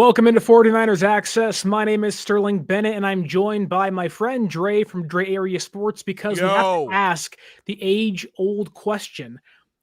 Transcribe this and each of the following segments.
Welcome into 49ers Access. My name is Sterling Bennett, and I'm joined by my friend Dre from Dre Area Sports because we have to ask the age-old question.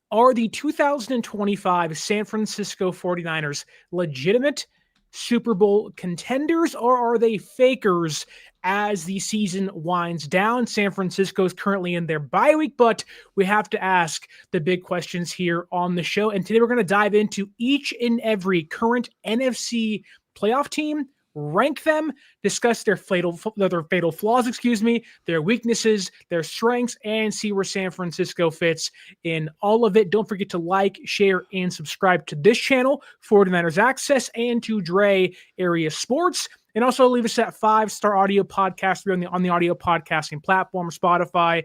Are the 2025 San Francisco 49ers legitimate Super Bowl contenders, or are they fakers as the season winds down? San Francisco is currently in their bye week, but we have to ask the big questions here on the show. And today we're going to dive into each and every current NFC playoff team, rank them, discuss their fatal flaws, their weaknesses, their strengths, and see where San Francisco fits in all of it. Don't forget to like, share, and subscribe to this channel, 49ers Access, and to Dre Area Sports. And also leave us that 5-star audio podcast on the audio podcasting platform, Spotify,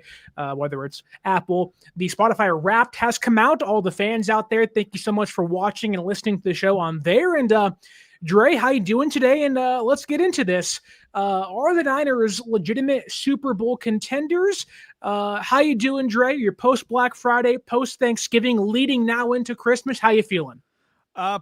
whether it's Apple. The Spotify Wrapped has come out. All the fans out there, thank you so much for watching and listening to the show on there. And Dre, how you doing today? And let's get into this. Are the Niners legitimate Super Bowl contenders? How you doing, Dre? You're post-Black Friday, post-Thanksgiving, leading now into Christmas. How you feeling?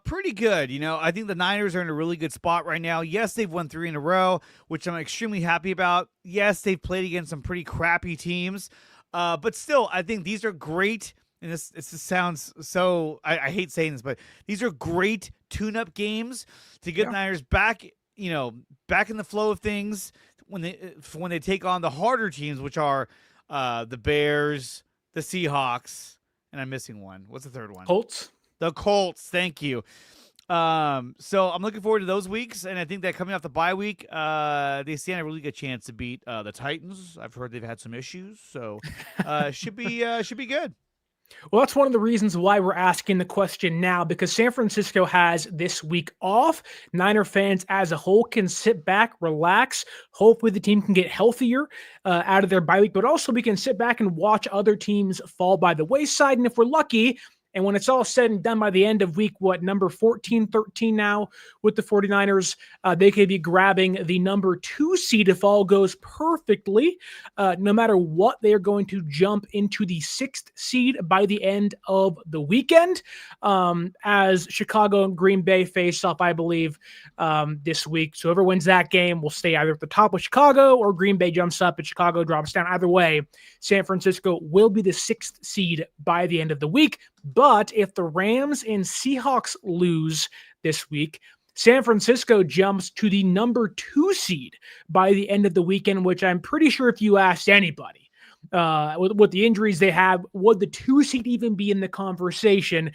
Pretty good. I think the Niners are in a really good spot right now. Yes, they've won 3 in a row, which I'm extremely happy about. Yes, they've played against some pretty crappy teams. But still, I think these are great. And this sounds so, I hate saying this, but these are great tune-up games to get the Niners back, back in the flow of things when they take on the harder teams, which are the Bears, the Seahawks, and I'm missing one. What's the third one? Colts. The Colts, thank you. So I'm looking forward to those weeks, and I think that coming off the bye week, they stand a really good chance to beat the Titans. I've heard they've had some issues, so should be good. Well, that's one of the reasons why we're asking the question now, because San Francisco has this week off. Niner fans as a whole can sit back, relax. Hopefully the team can get healthier out of their bye week, but also we can sit back and watch other teams fall by the wayside. And if we're lucky, and when it's all said and done by the end of week, number 14, 13 now with the 49ers, they could be grabbing the number 2 seed if all goes perfectly. No matter what, they are going to jump into the 6th seed by the end of the weekend as Chicago and Green Bay face off, I believe, this week. So whoever wins that game will stay either at the top of Chicago or Green Bay jumps up and Chicago drops down. Either way, San Francisco will be the 6th seed by the end of the week. But if the Rams and Seahawks lose this week, San Francisco jumps to the number 2 seed by the end of the weekend, which I'm pretty sure if you asked anybody with the injuries they have, would the 2 seed even be in the conversation?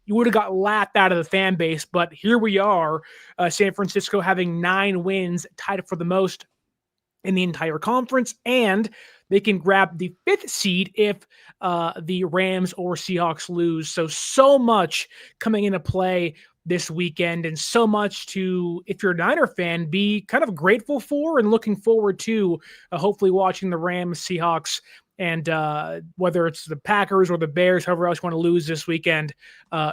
You would have got laughed out of the fan base. But here we are, San Francisco having 9 wins, tied for the most in the entire conference, and they can grab the 5th seed if the Rams or Seahawks lose. So much coming into play this weekend, and so much to, if you're a Niner fan, be kind of grateful for and looking forward to hopefully watching the Rams, Seahawks, and whether it's the Packers or the Bears, however else you want to lose this weekend,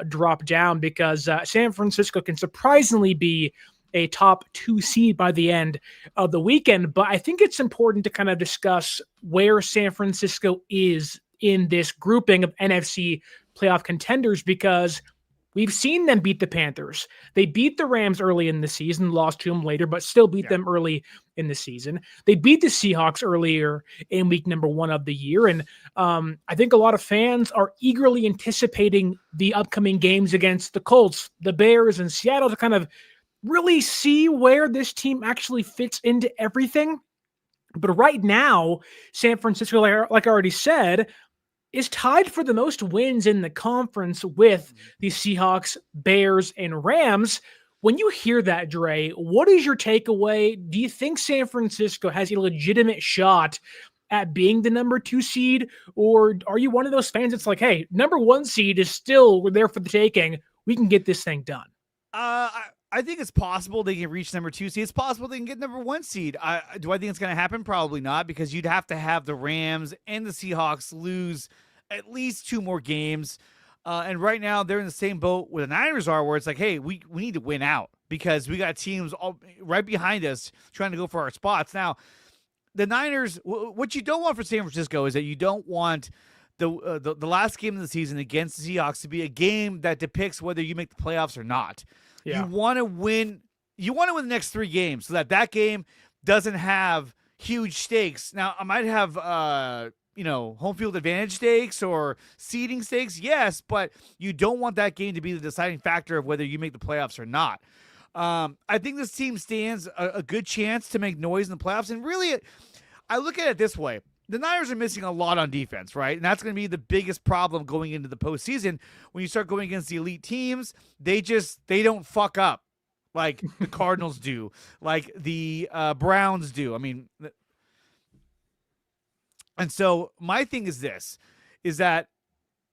drop down, because San Francisco can surprisingly be a top 2 seed by the end of the weekend. But I think it's important to kind of discuss where San Francisco is in this grouping of NFC playoff contenders, because we've seen them beat the Panthers. They beat the Rams early in the season, lost to them later, but still beat them early in the season. They beat the Seahawks earlier in week number 1 of the year. And I think a lot of fans are eagerly anticipating the upcoming games against the Colts, the Bears, and Seattle to kind of really see where this team actually fits into everything. But right now, San Francisco, like I already said, is tied for the most wins in the conference with the Seahawks, Bears, and Rams. When you hear that, Dre, what is your takeaway? Do you think San Francisco has a legitimate shot at being the number 2 seed? Or are you one of those fans that's like, hey, number 1 seed is still, we're there for the taking. We can get this thing done. I think it's possible they can reach number 2 seed. It's possible they can get number 1 seed. Do I think it's going to happen? Probably not, because you'd have to have the Rams and the Seahawks lose at least 2 more games. And right now they're in the same boat where the Niners are, where it's like, hey, we need to win out because we got teams all right behind us trying to go for our spots. Now, the Niners, what you don't want for San Francisco is that you don't want the last game of the season against the Seahawks to be a game that depicts whether you make the playoffs or not. Yeah. You want to win you want to win the next 3 games so that game doesn't have huge stakes. Now, I might have home field advantage stakes or seeding stakes, yes, but you don't want that game to be the deciding factor of whether you make the playoffs or not. I think this team stands a good chance to make noise in the playoffs. And really, I look at it this way. The Niners are missing a lot on defense, right? And that's going to be the biggest problem going into the postseason. When you start going against the elite teams, they don't fuck up like the Cardinals do, like the Browns do. I mean, and so my thing is that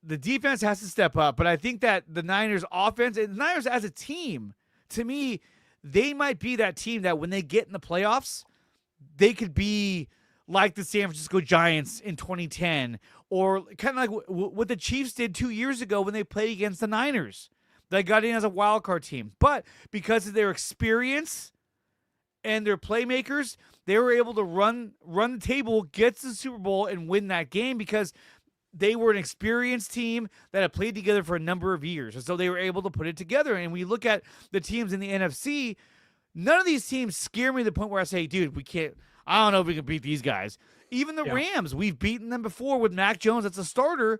the defense has to step up, but I think that the Niners offense and the Niners as a team, to me, they might be that team that when they get in the playoffs, they could be like the San Francisco Giants in 2010, or kind of like what the Chiefs did 2 years ago when they played against the Niners. They got in as a wild card team. But because of their experience and their playmakers, they were able to run the table, get to the Super Bowl, and win that game because they were an experienced team that had played together for a number of years. And so they were able to put it together. And we look at the teams in the NFC, none of these teams scare me to the point where I say, dude, I don't know if we can beat these guys. Even the Rams, we've beaten them before with Mac Jones as a starter.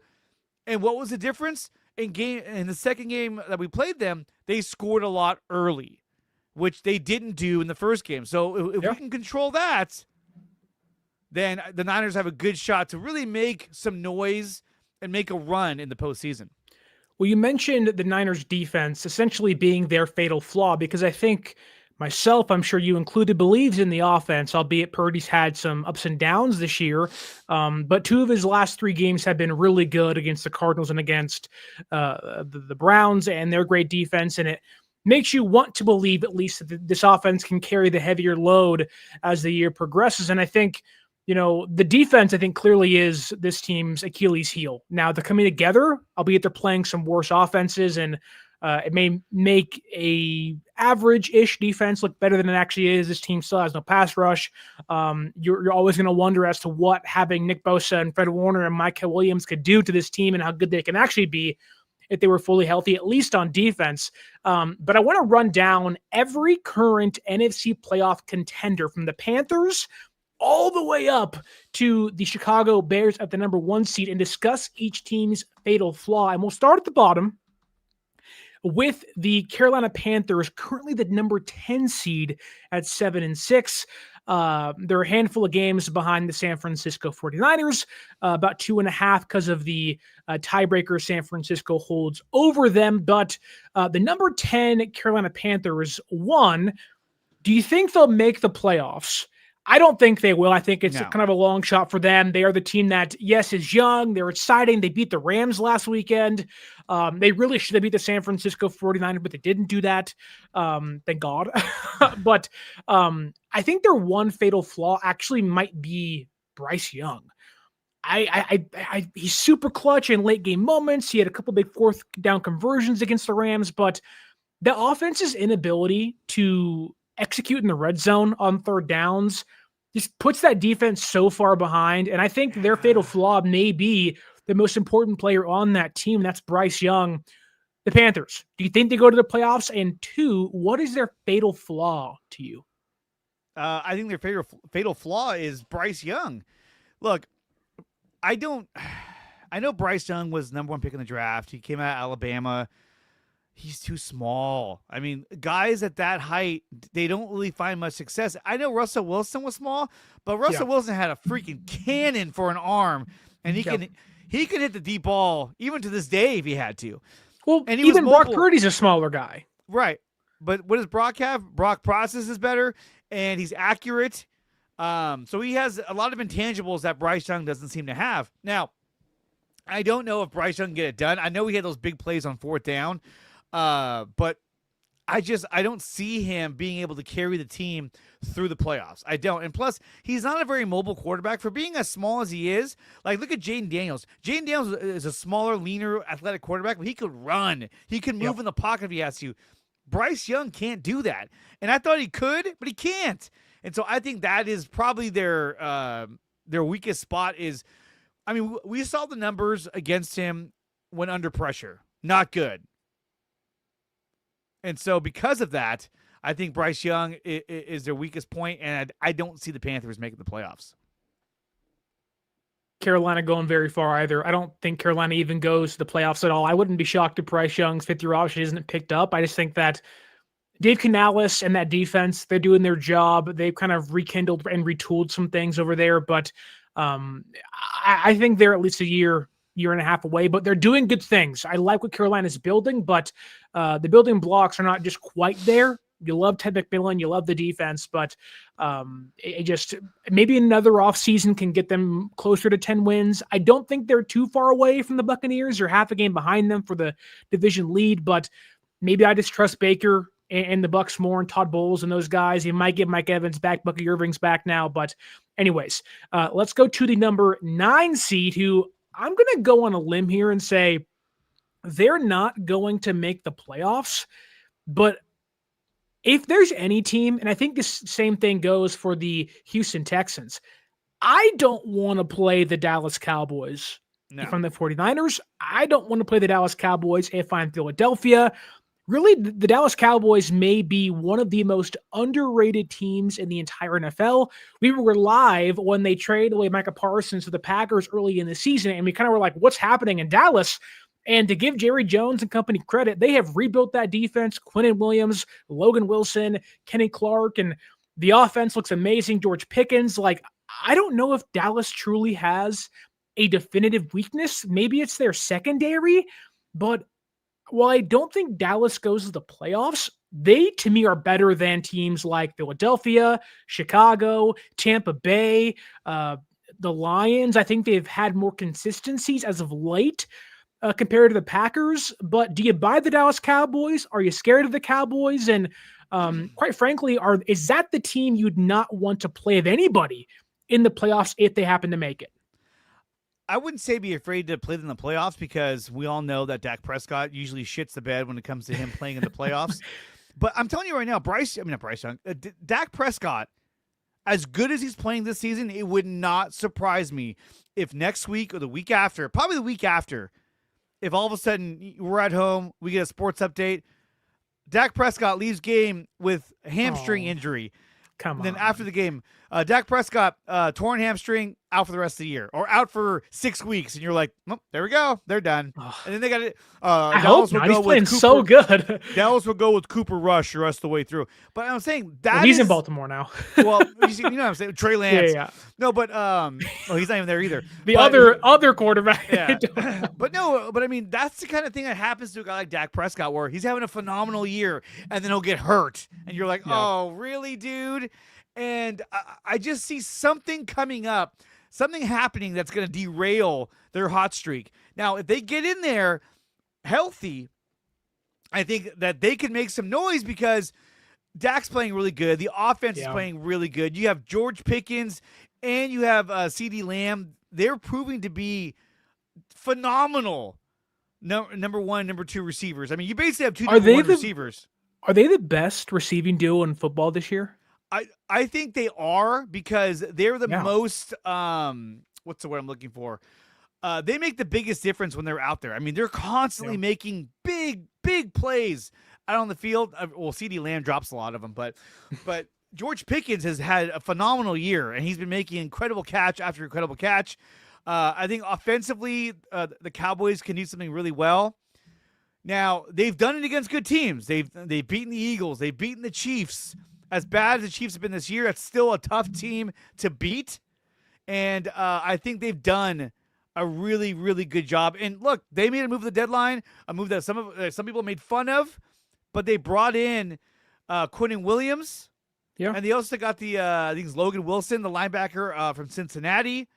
And what was the difference? In the second game that we played them, they scored a lot early, which they didn't do in the first game. So if we can control that, then the Niners have a good shot to really make some noise and make a run in the postseason. Well, you mentioned the Niners defense essentially being their fatal flaw because I think myself, I'm sure you included, believes in the offense, albeit Purdy's had some ups and downs this year. But 2 of his last 3 games have been really good against the Cardinals and against the Browns and their great defense. And it makes you want to believe at least that this offense can carry the heavier load as the year progresses. And I think, the defense, I think, clearly is this team's Achilles heel. Now, they're coming together, albeit they're playing some worse offenses, and it may make a average-ish defense look better than it actually is. This team still has no pass rush. You're always going to wonder as to what having Nick Bosa and Fred Warner and Micah Williams could do to this team and how good they can actually be if they were fully healthy, at least on defense. But I want to run down every current NFC playoff contender from the Panthers all the way up to the Chicago Bears at the number 1 seed and discuss each team's fatal flaw. And we'll start at the bottom with the Carolina Panthers, currently the number 10 seed at 7-6. They're a handful of games behind the San Francisco 49ers, about 2.5 because of the tiebreaker San Francisco holds over them. But the number 10 Carolina Panthers, 1, do you think they'll make the playoffs? I don't think they will. I think it's kind of a long shot for them. They are the team that, yes, is young. They're exciting. They beat the Rams last weekend. They really should have beat the San Francisco 49ers, but they didn't do that. Thank God. But I think their one fatal flaw actually might be Bryce Young. He's super clutch in late game moments. He had a couple big 4th down conversions against the Rams, but the offense's inability to execute in the red zone on 3rd downs just puts that defense so far behind. And I think their fatal flaw may be the most important player on that team. That's Bryce Young. The Panthers, do you think they go to the playoffs? And 2, what is their fatal flaw to you? I think their fatal flaw is Bryce Young. Look, I know Bryce Young was number 1 pick in the draft. He came out of Alabama. He's too small. I mean, guys at that height, they don't really find much success. I know Russell Wilson was small, but Russell Wilson had a freaking cannon for an arm, and he can hit the deep ball even to this day if he had to. Well, and even Brock Purdy's a smaller guy. Right. But what does Brock have? Brock processes better, and he's accurate. So he has a lot of intangibles that Bryce Young doesn't seem to have. Now, I don't know if Bryce Young can get it done. I know he had those big plays on 4th down. But I don't see him being able to carry the team through the playoffs. I don't. And plus, he's not a very mobile quarterback for being as small as he is. Like, look at Jaden Daniels. Jaden Daniels is a smaller, leaner, athletic quarterback, but he could run. He can move in the pocket if he has to. Bryce Young can't do that. And I thought he could, but he can't. And so I think that is probably their weakest spot is, I mean, we saw the numbers against him when under pressure. Not good. And so because of that, I think Bryce Young is their weakest point, and I don't see the Panthers making the playoffs. Carolina going very far either. I don't think Carolina even goes to the playoffs at all. I wouldn't be shocked if Bryce Young's fifth-year option isn't picked up. I just think that Dave Canales and that defense, they're doing their job. They've kind of rekindled and retooled some things over there, but I think they're at least a year and a half away, but they're doing good things. I like what Carolina's building, but the building blocks are not just quite there. You love Ted McMillan, you love the defense, but it just maybe another offseason can get them closer to 10 wins. I don't think they're too far away from the Buccaneers. They're half a game behind them for the division lead, but maybe I just trust Baker and the Bucs more and Todd Bowles and those guys. You might get Mike Evans back, Bucky Irving's back now, but anyways, let's go to the number 9 seed, who I'm going to go on a limb here and say they're not going to make the playoffs, but if there's any team, and I think this same thing goes for the Houston Texans, I don't want to play the Dallas Cowboys if I'm the 49ers. I don't want to play the Dallas Cowboys if I'm Philadelphia. Really, the Dallas Cowboys may be one of the most underrated teams in the entire NFL. We were live when they traded away Micah Parsons to the Packers early in the season, and we kind of were like, what's happening in Dallas? And to give Jerry Jones and company credit, they have rebuilt that defense. Quinnen Williams, Logan Wilson, Kenny Clark, and the offense looks amazing. George Pickens. Like, I don't know if Dallas truly has a definitive weakness. Maybe it's their secondary, but while I don't think Dallas goes to the playoffs, they, to me, are better than teams like Philadelphia, Chicago, Tampa Bay, the Lions. I think they've had more consistencies as of late compared to the Packers. But do you buy the Dallas Cowboys? Are you scared of the Cowboys? And quite frankly, is that the team you'd not want to play of anybody in the playoffs if they happen to make it? I wouldn't say be afraid to play them in the playoffs, because we all know that Dak Prescott usually shits the bed when it comes to him playing in the playoffs. But I'm telling you right now, Dak Prescott, as good as he's playing this season, it would not surprise me if next week or the week after, probably the week after, if all of a sudden we're at home, we get a sports update, Dak Prescott leaves game with a hamstring injury. Come on. Then after the game, Dak Prescott, torn hamstring, out for the rest of the year, or out for 6 weeks, and you're like, well, there we go, they're done. And then they got it. Dallas will go he's playing with Cooper, so good. Dallas will go with Cooper Rush the rest of the way through. But I'm saying that he's in Baltimore now. Well, you know what I'm saying? Trey Lance. Yeah. No, but he's not even there either. The other quarterback. Yeah. But I mean, that's the kind of thing that happens to a guy like Dak Prescott, where he's having a phenomenal year and then he'll get hurt, and you're like, oh, really, dude? And I just see something coming up, something happening that's going to derail their hot streak. Now, if they get in there healthy, I think that they can make some noise, because Dak's playing really good. The offense is playing really good. You have George Pickens and you have CeeDee Lamb. They're proving to be phenomenal number one, number two receivers. I mean, you basically have two number one receivers. Are they the best receiving duo in football this year? I think they are, because they're the most what's the word I'm looking for? They make the biggest difference when they're out there. I mean, they're constantly making big plays out on the field. Well, CeeDee Lamb drops a lot of them, but George Pickens has had a phenomenal year, and he's been making incredible catch after incredible catch. I think offensively, the Cowboys can do something really well. Now, they've done it against good teams. They've beaten the Eagles. They've beaten the Chiefs. As bad as the Chiefs have been this year, it's still a tough team to beat. And I think they've done a really, really good job. And look, they made a move at the deadline, a move that some people made fun of, but they brought in Quinnen Williams. Yeah. And they also got I think it's Logan Wilson, the linebacker from Cincinnati.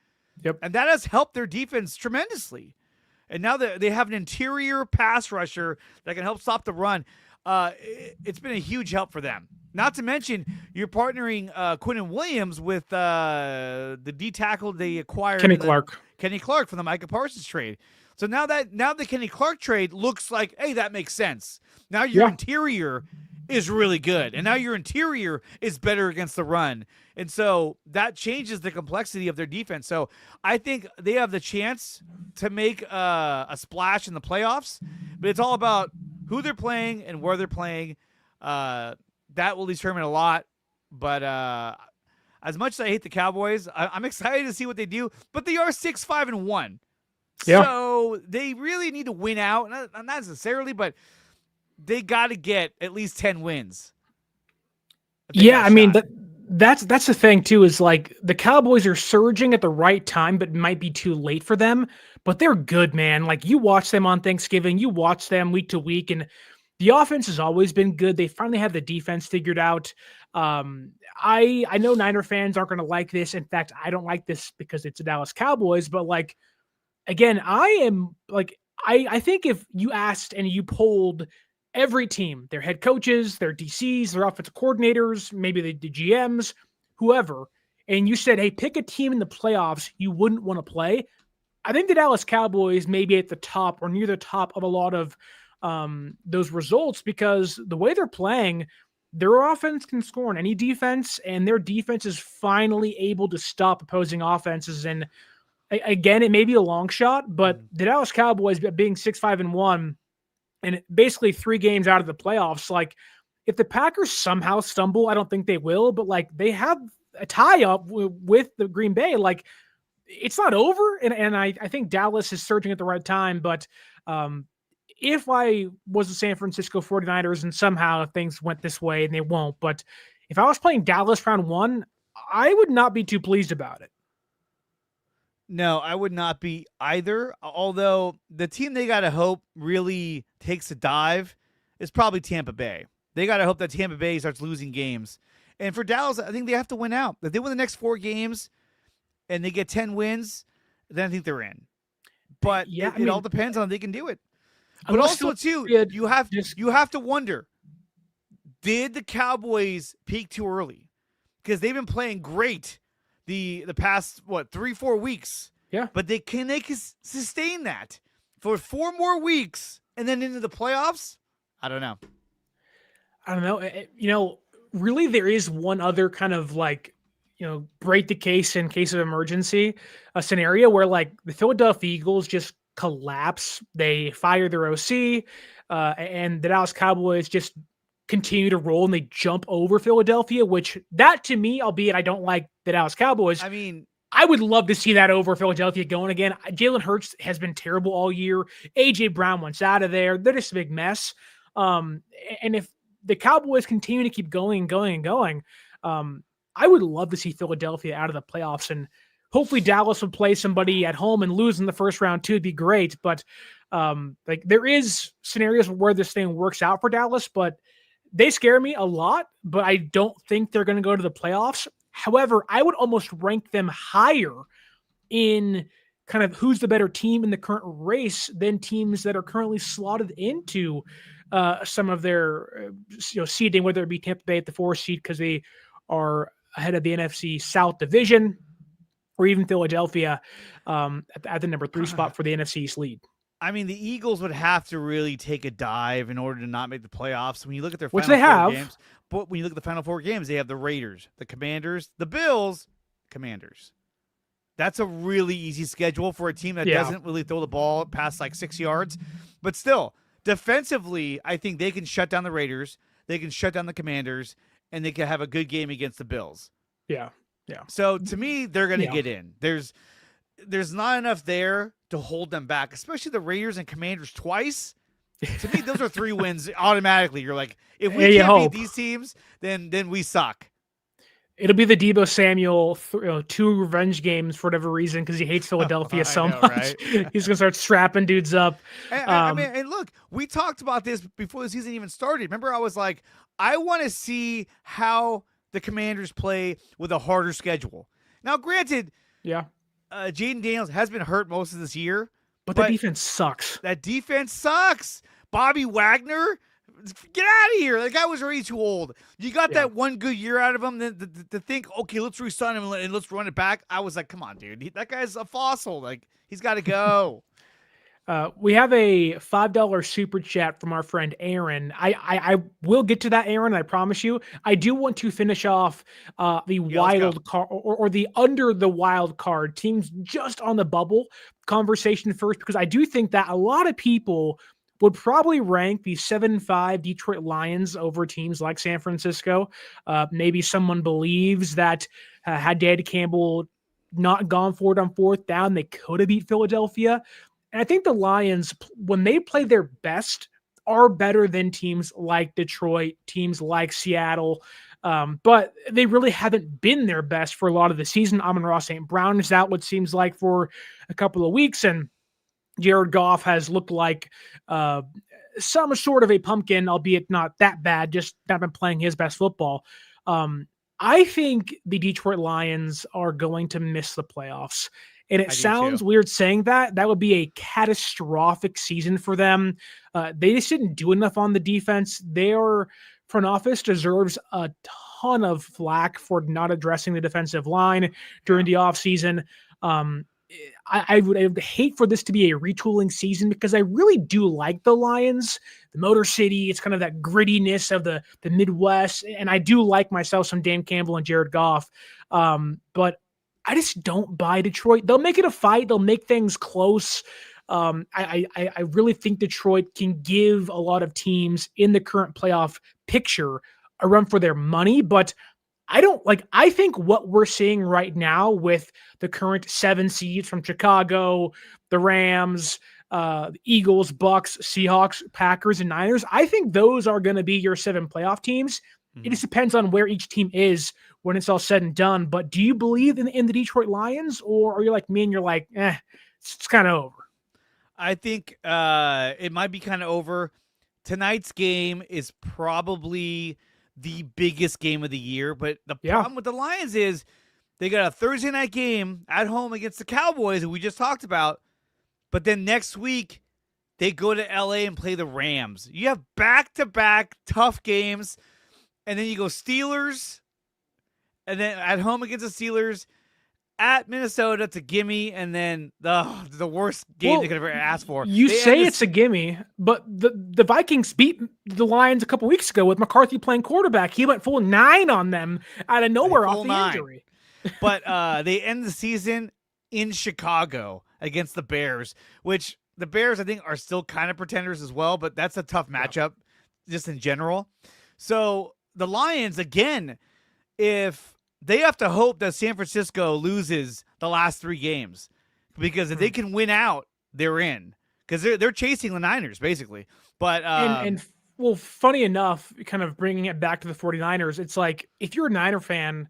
Yep. And that has helped their defense tremendously. And now that they have an interior pass rusher that can help stop the run, it's been a huge help for them. Not to mention, you're partnering Quinnen Williams with the D tackle they acquired, Kenny Clark from the Micah Parsons trade. So now the Kenny Clark trade looks like, hey, that makes sense. Now your interior is really good, and now your interior is better against the run, and so that changes the complexity of their defense. So I think they have the chance to make a splash in the playoffs, but it's all about who they're playing and where they're playing. that will determine a lot. But as much as I hate the Cowboys, I'm excited to see what they do. But they are 6-5-1, Yeah. so they really need to win out. Not necessarily, but they got to get at least 10 wins. Yeah, I mean that's the thing too, is like the Cowboys are surging at the right time, but might be too late for them. But they're good, man. Like you watch them on Thanksgiving, you watch them week to week, and the offense has always been good. They finally have the defense figured out. I know Niner fans aren't going to like this. In fact, I don't like this because it's the Dallas Cowboys. But like again, I am like I think if you asked and you polled every team, their head coaches, their DCs, their offensive coordinators, maybe the GMs, whoever, and you said, hey, pick a team in the playoffs you wouldn't want to play, I think the Dallas Cowboys may be at the top or near the top of a lot of those results because the way they're playing, their offense can score on any defense, and their defense is finally able to stop opposing offenses. And again, it may be a long shot, but the Dallas Cowboys being 6-5-1 and basically 3 games out of the playoffs, like if the Packers somehow stumble, I don't think they will, but like they have a tie up with the Green Bay, like it's not over. And I think Dallas is surging at the right time. But if I was the San Francisco 49ers and somehow things went this way, and they won't, but if I was playing Dallas round 1, I would not be too pleased about it. No, I would not be either. Although the team they got to hope really takes a dive is probably Tampa Bay. They got to hope that Tampa Bay starts losing games. And for Dallas, I think they have to win out. If they win the next 4 games and they get 10 wins, then I think they're in. But yeah, it all depends on if they can do it. But also, too, you have to wonder, did the Cowboys peak too early? Because they've been playing great the past 3-4 weeks. Yeah. But they can sustain that for 4 more weeks and then into the playoffs? I don't know. Really there is one other kind of like, break the case in case of emergency, a scenario where like the Philadelphia Eagles just collapse, they fire their OC, and the Dallas Cowboys just continue to roll and they jump over Philadelphia, which that to me, albeit I don't like the Dallas Cowboys, I would love to see that over Philadelphia going again. Jalen Hurts has been terrible all year. A.J. Brown wants out of there. They're just a big mess. And if the Cowboys continue to keep going, I would love to see Philadelphia out of the playoffs, and hopefully Dallas would play somebody at home and lose in the first round too. It'd be great. But like there is scenarios where this thing works out for Dallas, but they scare me a lot, but I don't think they're going to go to the playoffs. However, I would almost rank them higher in kind of who's the better team in the current race than teams that are currently slotted into some of their seeding, whether it be Tampa Bay at the 4 seed because they are ahead of the NFC South division, or even Philadelphia at the number 3 spot for the NFC East lead. I mean, the Eagles would have to really take a dive in order to not make the playoffs. When you look at their which final they have, games, but when you look at the final 4 games, they have the Raiders, the Commanders, the Bills, Commanders. That's a really easy schedule for a team that doesn't really throw the ball past like 6 yards. But still, defensively, I think they can shut down the Raiders, they can shut down the Commanders, and they can have a good game against the Bills. Yeah. So to me, they're going to get in. There's not enough there to hold them back, especially the Raiders and Commanders twice. To me, those are 3 wins automatically. You're like, if we can't beat these teams, then we suck. It'll be the Deebo Samuel 2 revenge games for whatever reason because he hates Philadelphia so much. Right? He's gonna start strapping dudes up. And look, we talked about this before the season even started. Remember, I was like, I want to see how the Commanders play with a harder schedule. Now, granted, Jaden Daniels has been hurt most of this year. But the defense sucks. That defense sucks. Bobby Wagner, get out of here. That guy was already too old. You got that one good year out of him to think, okay, let's re-sign him and let's run it back. I was like, come on, dude. That guy's a fossil. Like, he's got to go. We have a $5 super chat from our friend Aaron. I will get to that, Aaron. I promise you. I do want to finish off the wild card or the under the wild card teams just on the bubble conversation first, because I do think that a lot of people would probably rank the 7-5 Detroit Lions over teams like San Francisco. Maybe someone believes that had Dan Campbell not gone for it on fourth down, they could have beat Philadelphia. And I think the Lions, when they play their best, are better than teams like Detroit, teams like Seattle. But they really haven't been their best for a lot of the season. Amon-Ra St. Brown is out, what seems like, for a couple of weeks. And Jared Goff has looked like some sort of a pumpkin, albeit not that bad, just not been playing his best football. I think the Detroit Lions are going to miss the playoffs. And it sounds weird saying that. That would be a catastrophic season for them. They just didn't do enough on the defense. Their front office deserves a ton of flack for not addressing the defensive line during the offseason. I would hate for this to be a retooling season because I really do like the Lions, the Motor City. It's kind of that grittiness of the Midwest. And I do like myself some Dan Campbell and Jared Goff. But I just don't buy Detroit. They'll make it a fight. They'll make things close. I really think Detroit can give a lot of teams in the current playoff picture a run for their money, but I think what we're seeing right now with the current 7 seeds from Chicago, the Rams, the Eagles, Bucks, Seahawks, Packers, and Niners, I think those are going to be your 7 playoff teams. It just depends on where each team is when it's all said and done. But do you believe in the Detroit Lions, or are you like me and you're like, it's kind of over? I think it might be kind of over. Tonight's game is probably the biggest game of the year, but the problem with the Lions is they got a Thursday night game at home against the Cowboys that we just talked about, but then next week they go to LA and play the Rams. You have back-to-back tough games, and then you go Steelers, and then at home against the Steelers, at Minnesota, it's a gimme, and then the worst game they could ever ask for. You say it's a gimme, but the Vikings beat the Lions a couple weeks ago with McCarthy playing quarterback. He went full 9 on them out of nowhere off the injury. But they end the season in Chicago against the Bears, which the Bears, I think, are still kind of pretenders as well, but that's a tough matchup just in general. So the Lions, again, if they have to hope that San Francisco loses the last 3 games, because if they can win out, they're in, because they're chasing the Niners basically. But well, funny enough, kind of bringing it back to the 49ers, it's like if you're a Niner fan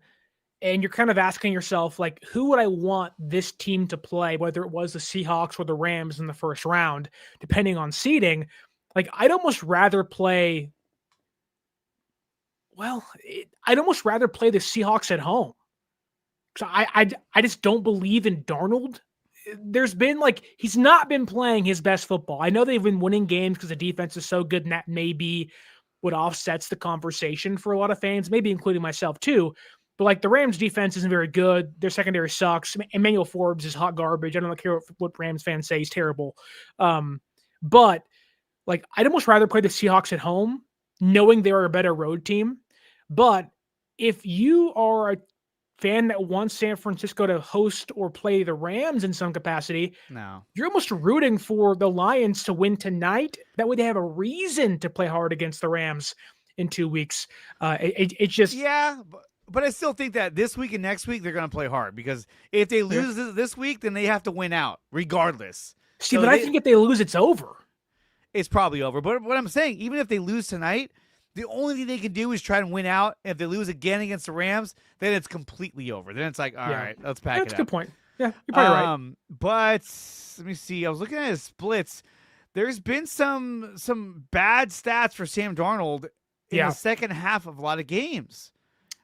and you're kind of asking yourself, like, who would I want this team to play, whether it was the Seahawks or the Rams in the first round, depending on seeding, like I'd almost rather play. Well, I'd almost rather play the Seahawks at home. So I just don't believe in Darnold. There's been he's not been playing his best football. I know they've been winning games because the defense is so good, and that may be what offsets the conversation for a lot of fans, maybe including myself too. But the Rams defense isn't very good. Their secondary sucks. Emmanuel Forbes is hot garbage. I don't care what Rams fans say. He's terrible. But I'd almost rather play the Seahawks at home, knowing they're a better road team. But if you are a fan that wants San Francisco to host or play the Rams in some capacity, you're almost rooting for the Lions to win tonight. That way they have a reason to play hard against the Rams in 2 weeks. It's just... Yeah, but I still think that this week and next week they're going to play hard, because if they lose this week, then they have to win out regardless. See, but I think if they lose, it's over. It's probably over. But what I'm saying, even if they lose tonight, the only thing they can do is try and win out. If they lose again against the Rams, then it's completely over. Then it's like, all right, let's pack it up. That's a good point. Yeah, you're probably right. But let me see. I was looking at his splits. There's been some bad stats for Sam Darnold in the second half of a lot of games.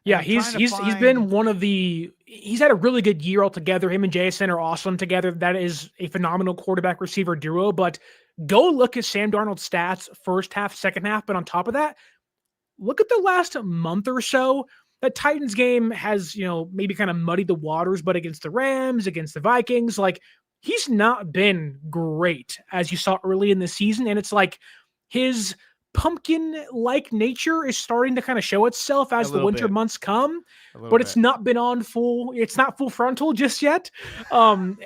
Yeah, he's been one of he's had a really good year altogether. Him and Jason are awesome together. That is a phenomenal quarterback receiver duo. But go look at Sam Darnold's stats, first half, second half. But on top of that, look at the last month or so. That Titans game has, maybe kind of muddied the waters, but against the Rams, against the Vikings, he's not been great as you saw early in the season. And it's his pumpkin-like nature is starting to kind of show itself as the winter months come, but it's not been it's not full frontal just yet. And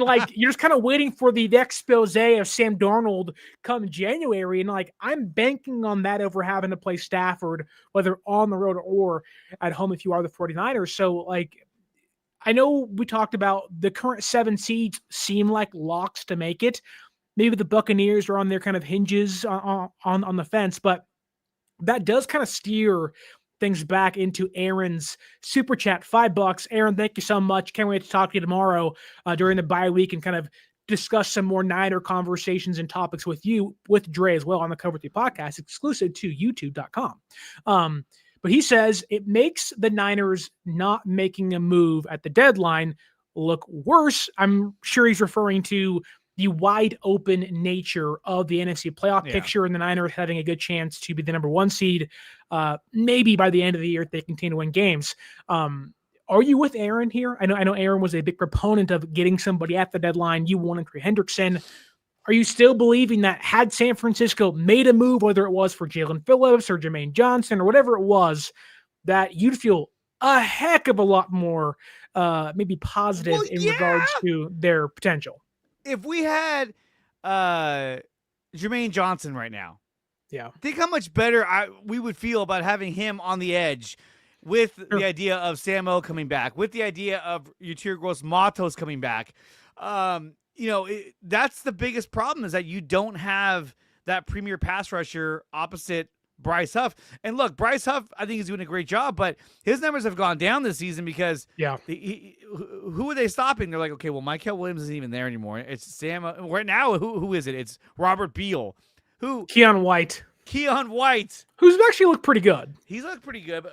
like, you're just kind of waiting for the expose of Sam Darnold come January. And like, I'm banking on that over having to play Stafford, whether on the road or at home if you are the 49ers. So like, I know we talked about the current 7 seeds seem like locks to make it. Maybe the Buccaneers are on their kind of hinges on the fence, but that does kind of steer things back into Aaron's super chat, $5. Aaron, thank you so much. Can't wait to talk to you tomorrow during the bye week and kind of discuss some more Niner conversations and topics with you, with Dre as well on the Cover 3 podcast, exclusive to youtube.com. But he says it makes the Niners not making a move at the deadline look worse. I'm sure he's referring to the wide open nature of the NFC playoff picture and the Niners having a good chance to be the number 1 seed, maybe by the end of the year if they continue to win games. Are you with Aaron here? I know Aaron was a big proponent of getting somebody at the deadline. You wanted Trey Hendrickson. Are you still believing that had San Francisco made a move, whether it was for Jalen Phillips or Jermaine Johnson or whatever it was, that you'd feel a heck of a lot more maybe positive in regards to their potential? If we had Jermaine Johnson right now, think how much better we would feel about having him on the edge with the idea of Samo coming back, with the idea of Yetur Gross-Matos coming back. That's the biggest problem, is that you don't have that premier pass rusher opposite Bryce Huff. And look, Bryce Huff, I think, is doing a great job, but his numbers have gone down this season because who are they stopping? They're like, okay, well, Mykel Williams isn't even there anymore. It's Sam. Right now, who is it? It's Robert Beal. Keon White. Who's actually looked pretty good. He's looked pretty good.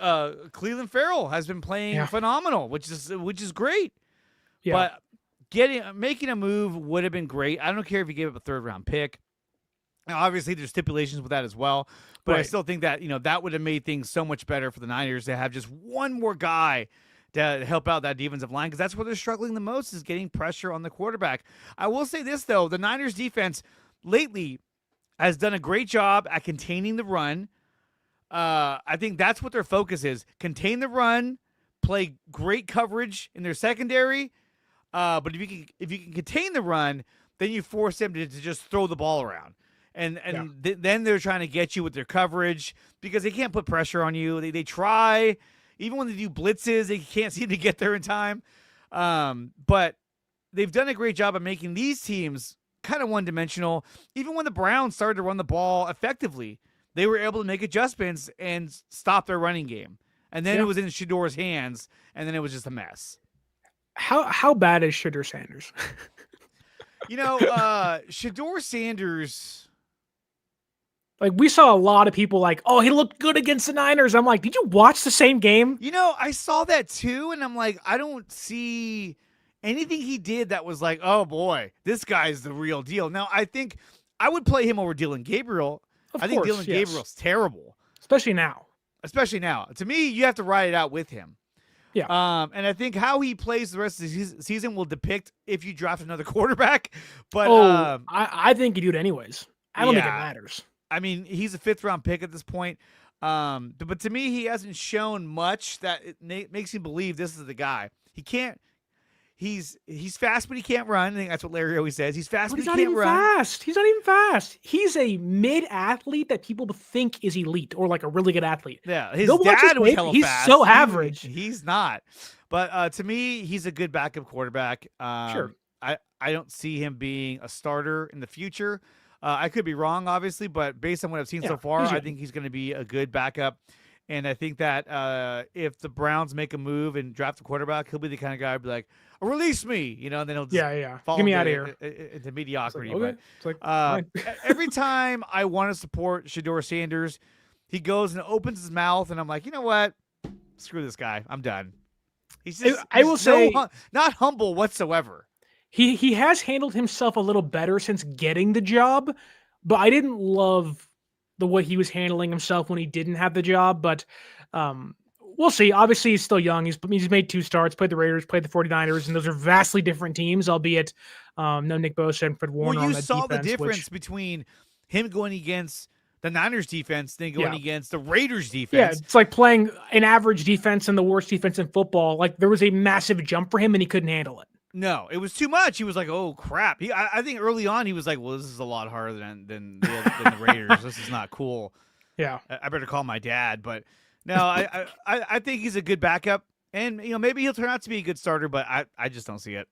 Cleveland Farrell has been playing phenomenal, which is great. Yeah. But making a move would have been great. I don't care if you gave up a 3rd-round pick. Now, obviously, there's stipulations with that as well, but I still think that that would have made things so much better for the Niners to have just one more guy to help out that defensive line, because that's where they're struggling the most, is getting pressure on the quarterback. I will say this, though. The Niners defense lately has done a great job at containing the run. I think that's what their focus is. Contain the run, play great coverage in their secondary, but if you can contain the run, then you force them to just throw the ball around. And then they're trying to get you with their coverage because they can't put pressure on you. They try. Even when they do blitzes, they can't seem to get there in time. But they've done a great job of making these teams kind of one-dimensional. Even when the Browns started to run the ball effectively, they were able to make adjustments and stop their running game. And then it was in Shedor's hands, and then it was just a mess. How bad is Shedeur Sanders? Shedeur Sanders... Like, we saw a lot of people like, oh, he looked good against the Niners. I'm like, did you watch the same game? I saw that too, and I'm like, I don't see anything he did that was like, oh, boy, this guy's the real deal. Now, I think I would play him over Dylan Gabriel. I think Dylan Gabriel's terrible. Especially now. To me, you have to ride it out with him. Yeah. And I think how he plays the rest of the season will depict if you draft another quarterback. But I think you do it anyways. I don't think it matters. I mean, he's a 5th-round pick at this point. But to me, he hasn't shown much that it makes me believe this is the guy. He can't. He's fast, but he can't run. I think that's what Larry always says. He's fast, but he can't run. Fast. He's not even fast. He's a mid-athlete that people think is elite or like a really good athlete. Yeah, his dad was hella he's fast. He's so average. He's not. But to me, he's a good backup quarterback. Sure. I don't see him being a starter in the future. I could be wrong, obviously, but based on what I've seen so far, I think he's going to be a good backup. And I think that if the Browns make a move and draft a quarterback, he'll be the kind of guy who'll be like, release me, and then he'll just fall get me out of here into mediocrity. It's like, every time I want to support Shedeur Sanders, he goes and opens his mouth, and I'm like, you know what? Screw this guy. I'm done. He's not humble whatsoever. He has handled himself a little better since getting the job, but I didn't love the way he was handling himself when he didn't have the job. But we'll see. Obviously, he's still young. He's made 2 starts, played the Raiders, played the 49ers, and those are vastly different teams, albeit no Nick Bosa and Fred Warner on that defense. Well, you saw the difference between him going against the Niners defense than going against the Raiders defense. Yeah, it's like playing an average defense and the worst defense in football. Like there was a massive jump for him and he couldn't handle it. No, it was too much. He was like, "Oh crap!" I think early on he was like, "Well, this is a lot harder than the Raiders. This is not cool. Yeah, I better call my dad." But no, I think he's a good backup, and maybe he'll turn out to be a good starter. But I just don't see it.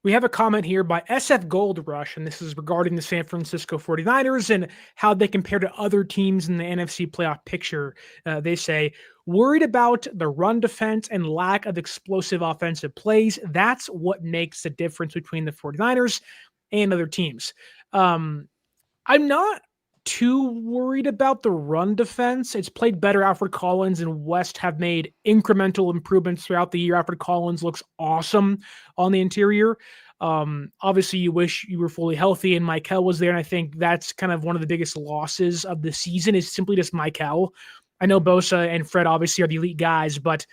We have a comment here by SF Gold Rush, and this is regarding the San Francisco 49ers and how they compare to other teams in the NFC playoff picture. They say, worried about the run defense and lack of explosive offensive plays. That's what makes the difference between the 49ers and other teams. I'm not too worried about the run defense. It's played better. Alfred Collins and West have made incremental improvements throughout the year. Alfred Collins looks awesome on the interior. Obviously, you wish you were fully healthy and Michael was there, and I think that's kind of one of the biggest losses of the season is simply just Michael. I know Bosa and Fred obviously are the elite guys, but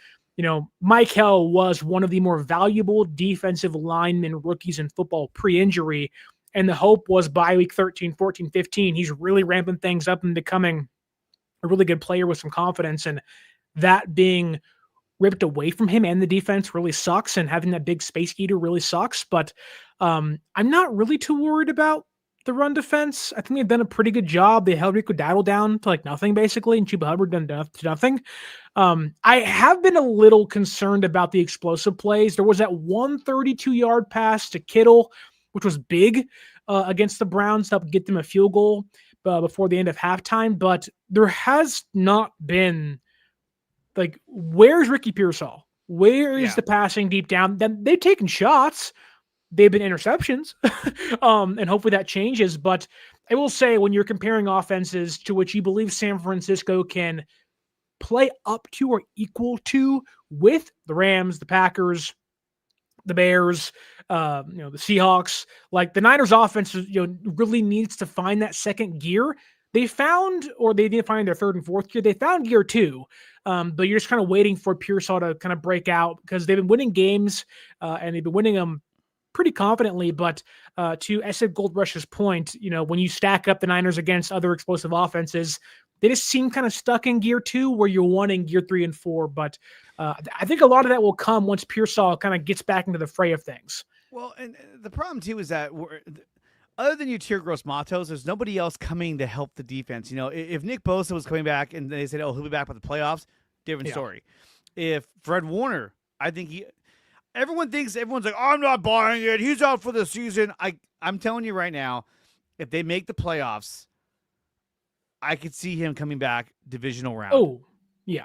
Michael was one of the more valuable defensive lineman rookies in football pre-injury. And the hope was by week 13, 14, 15, he's really ramping things up and becoming a really good player with some confidence. And that being ripped away from him and the defense really sucks. And having that big space eater really sucks. But I'm not really too worried about the run defense. I think they've done a pretty good job. They held Rico Dowdle down to like nothing, basically, and Chuba Hubbard done to nothing. I have been a little concerned about the explosive plays. There was that 132-yard pass to Kittle, which was big against the Browns to help get them a field goal before the end of halftime. But there has not been, like, where's Ricky Pearsall? Where is the passing deep down? Then they've taken shots. They've been interceptions. And hopefully that changes. But I will say, when you're comparing offenses to which you believe San Francisco can play up to or equal to with the Rams, the Packers, the Bears, the Seahawks, like the Niners offense, really needs to find that second gear. They found, or they didn't find their third and fourth gear. They found gear two, but you're just kind of waiting for Pearsall to kind of break out because they've been winning games and they've been winning them pretty confidently. But to SF Gold Rush's point, when you stack up the Niners against other explosive offenses, they just seem kind of stuck in gear two where you're wanting gear 3 and 4. But I think a lot of that will come once Pearsall kind of gets back into the fray of things. Well, and the problem too is that other than Yetur Gross-Matos, there's nobody else coming to help the defense. If Nick Bosa was coming back and they said, "Oh, he'll be back for the playoffs," different story. If Fred Warner, I think everyone's like, "Oh, I'm not buying it. He's out for the season." I'm telling you right now, if they make the playoffs, I could see him coming back divisional round. Oh, yeah.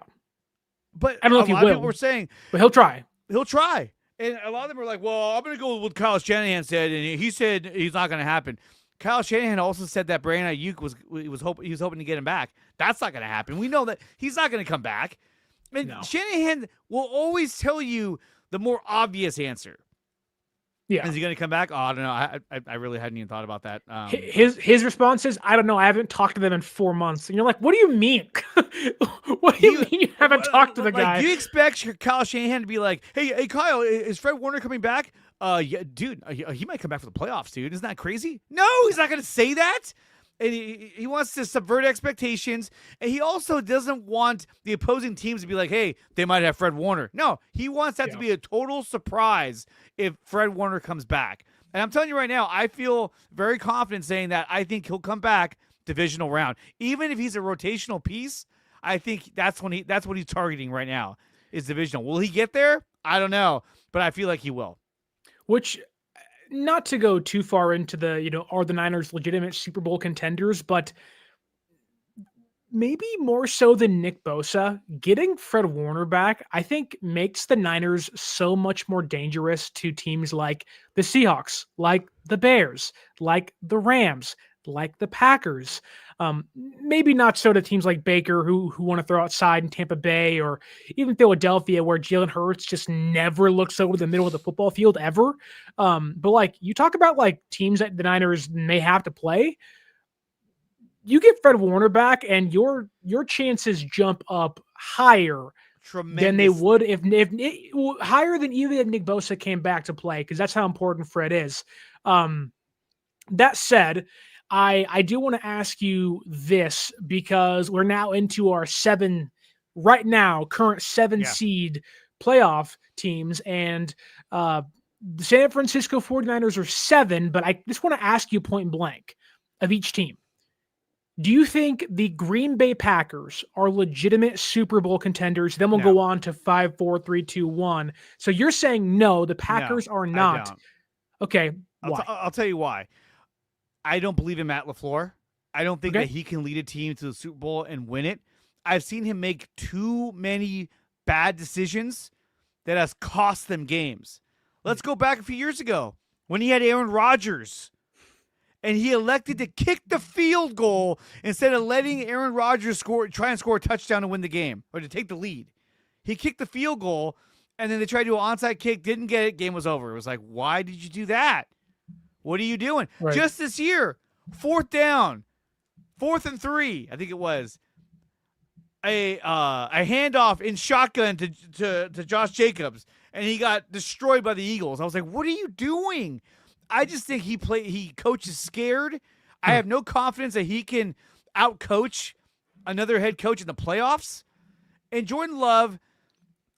But I don't know if he will. People were saying, but he'll try. He'll try. And a lot of them are like, well, I'm going to go with what Kyle Shanahan said, and he said he's not going to happen. Kyle Shanahan also said that Brandon Ayuk was hoping to get him back. That's not going to happen. We know that he's not going to come back. And Shanahan will always tell you the more obvious answer. Yeah. Is he going to come back? Oh, I don't know. I really hadn't even thought about that. His response is, I don't know. I haven't talked to them in 4 months. And you're like, what do you mean? What do you mean you haven't talked to the guy? Do you expect Kyle Shanahan to be like, hey, Kyle, is Fred Warner coming back? Yeah, dude, he might come back for the playoffs, dude. Isn't that crazy? No, he's not going to say that. And he wants to subvert expectations. And he also doesn't want the opposing teams to be like, hey, they might have Fred Warner. No, he wants that to be a total surprise if Fred Warner comes back. And I'm telling you right now, I feel very confident saying that I think he'll come back divisional round. Even if he's a rotational piece, I think that's what he's targeting right now is divisional. Will he get there? I don't know, but I feel like he will. Which, not to go too far into the, are the Niners legitimate Super Bowl contenders, but maybe more so than Nick Bosa, getting Fred Warner back, I think makes the Niners so much more dangerous to teams like the Seahawks, like the Bears, like the Rams, like the Packers. Maybe not so to teams like Baker who want to throw outside in Tampa Bay or even Philadelphia where Jalen Hurts just never looks over the middle of the football field ever. But like you talk about like teams that the Niners may have to play, you get Fred Warner back and your chances jump up higher than they would if higher than even if Nick Bosa came back to play because that's how important Fred is. That said, I do want to ask you this because we're now into our current seven seed playoff teams, and the San Francisco 49ers are 7, but I just want to ask you point blank of each team. Do you think the Green Bay Packers are legitimate Super Bowl contenders? Then we'll go on to 5, 4, 3, 2, 1. So you're saying no, the Packers are not. I don't. Okay, why? I'll tell you why. I don't believe in Matt LaFleur. I don't think that he can lead a team to the Super Bowl and win it. I've seen him make too many bad decisions that has cost them games. Let's go back a few years ago when he had Aaron Rodgers and he elected to kick the field goal instead of letting Aaron Rodgers try and score a touchdown to win the game or to take the lead. He kicked the field goal, and then they tried to do an onside kick, didn't get it, game was over. It was like, why did you do that? What are you doing? Right. Just this year, 4th down, 4th and 3, I think it was. A handoff in shotgun to Josh Jacobs, and he got destroyed by the Eagles. I was like, what are you doing? I just think he coaches scared. I have no confidence that he can out-coach another head coach in the playoffs. And Jordan Love,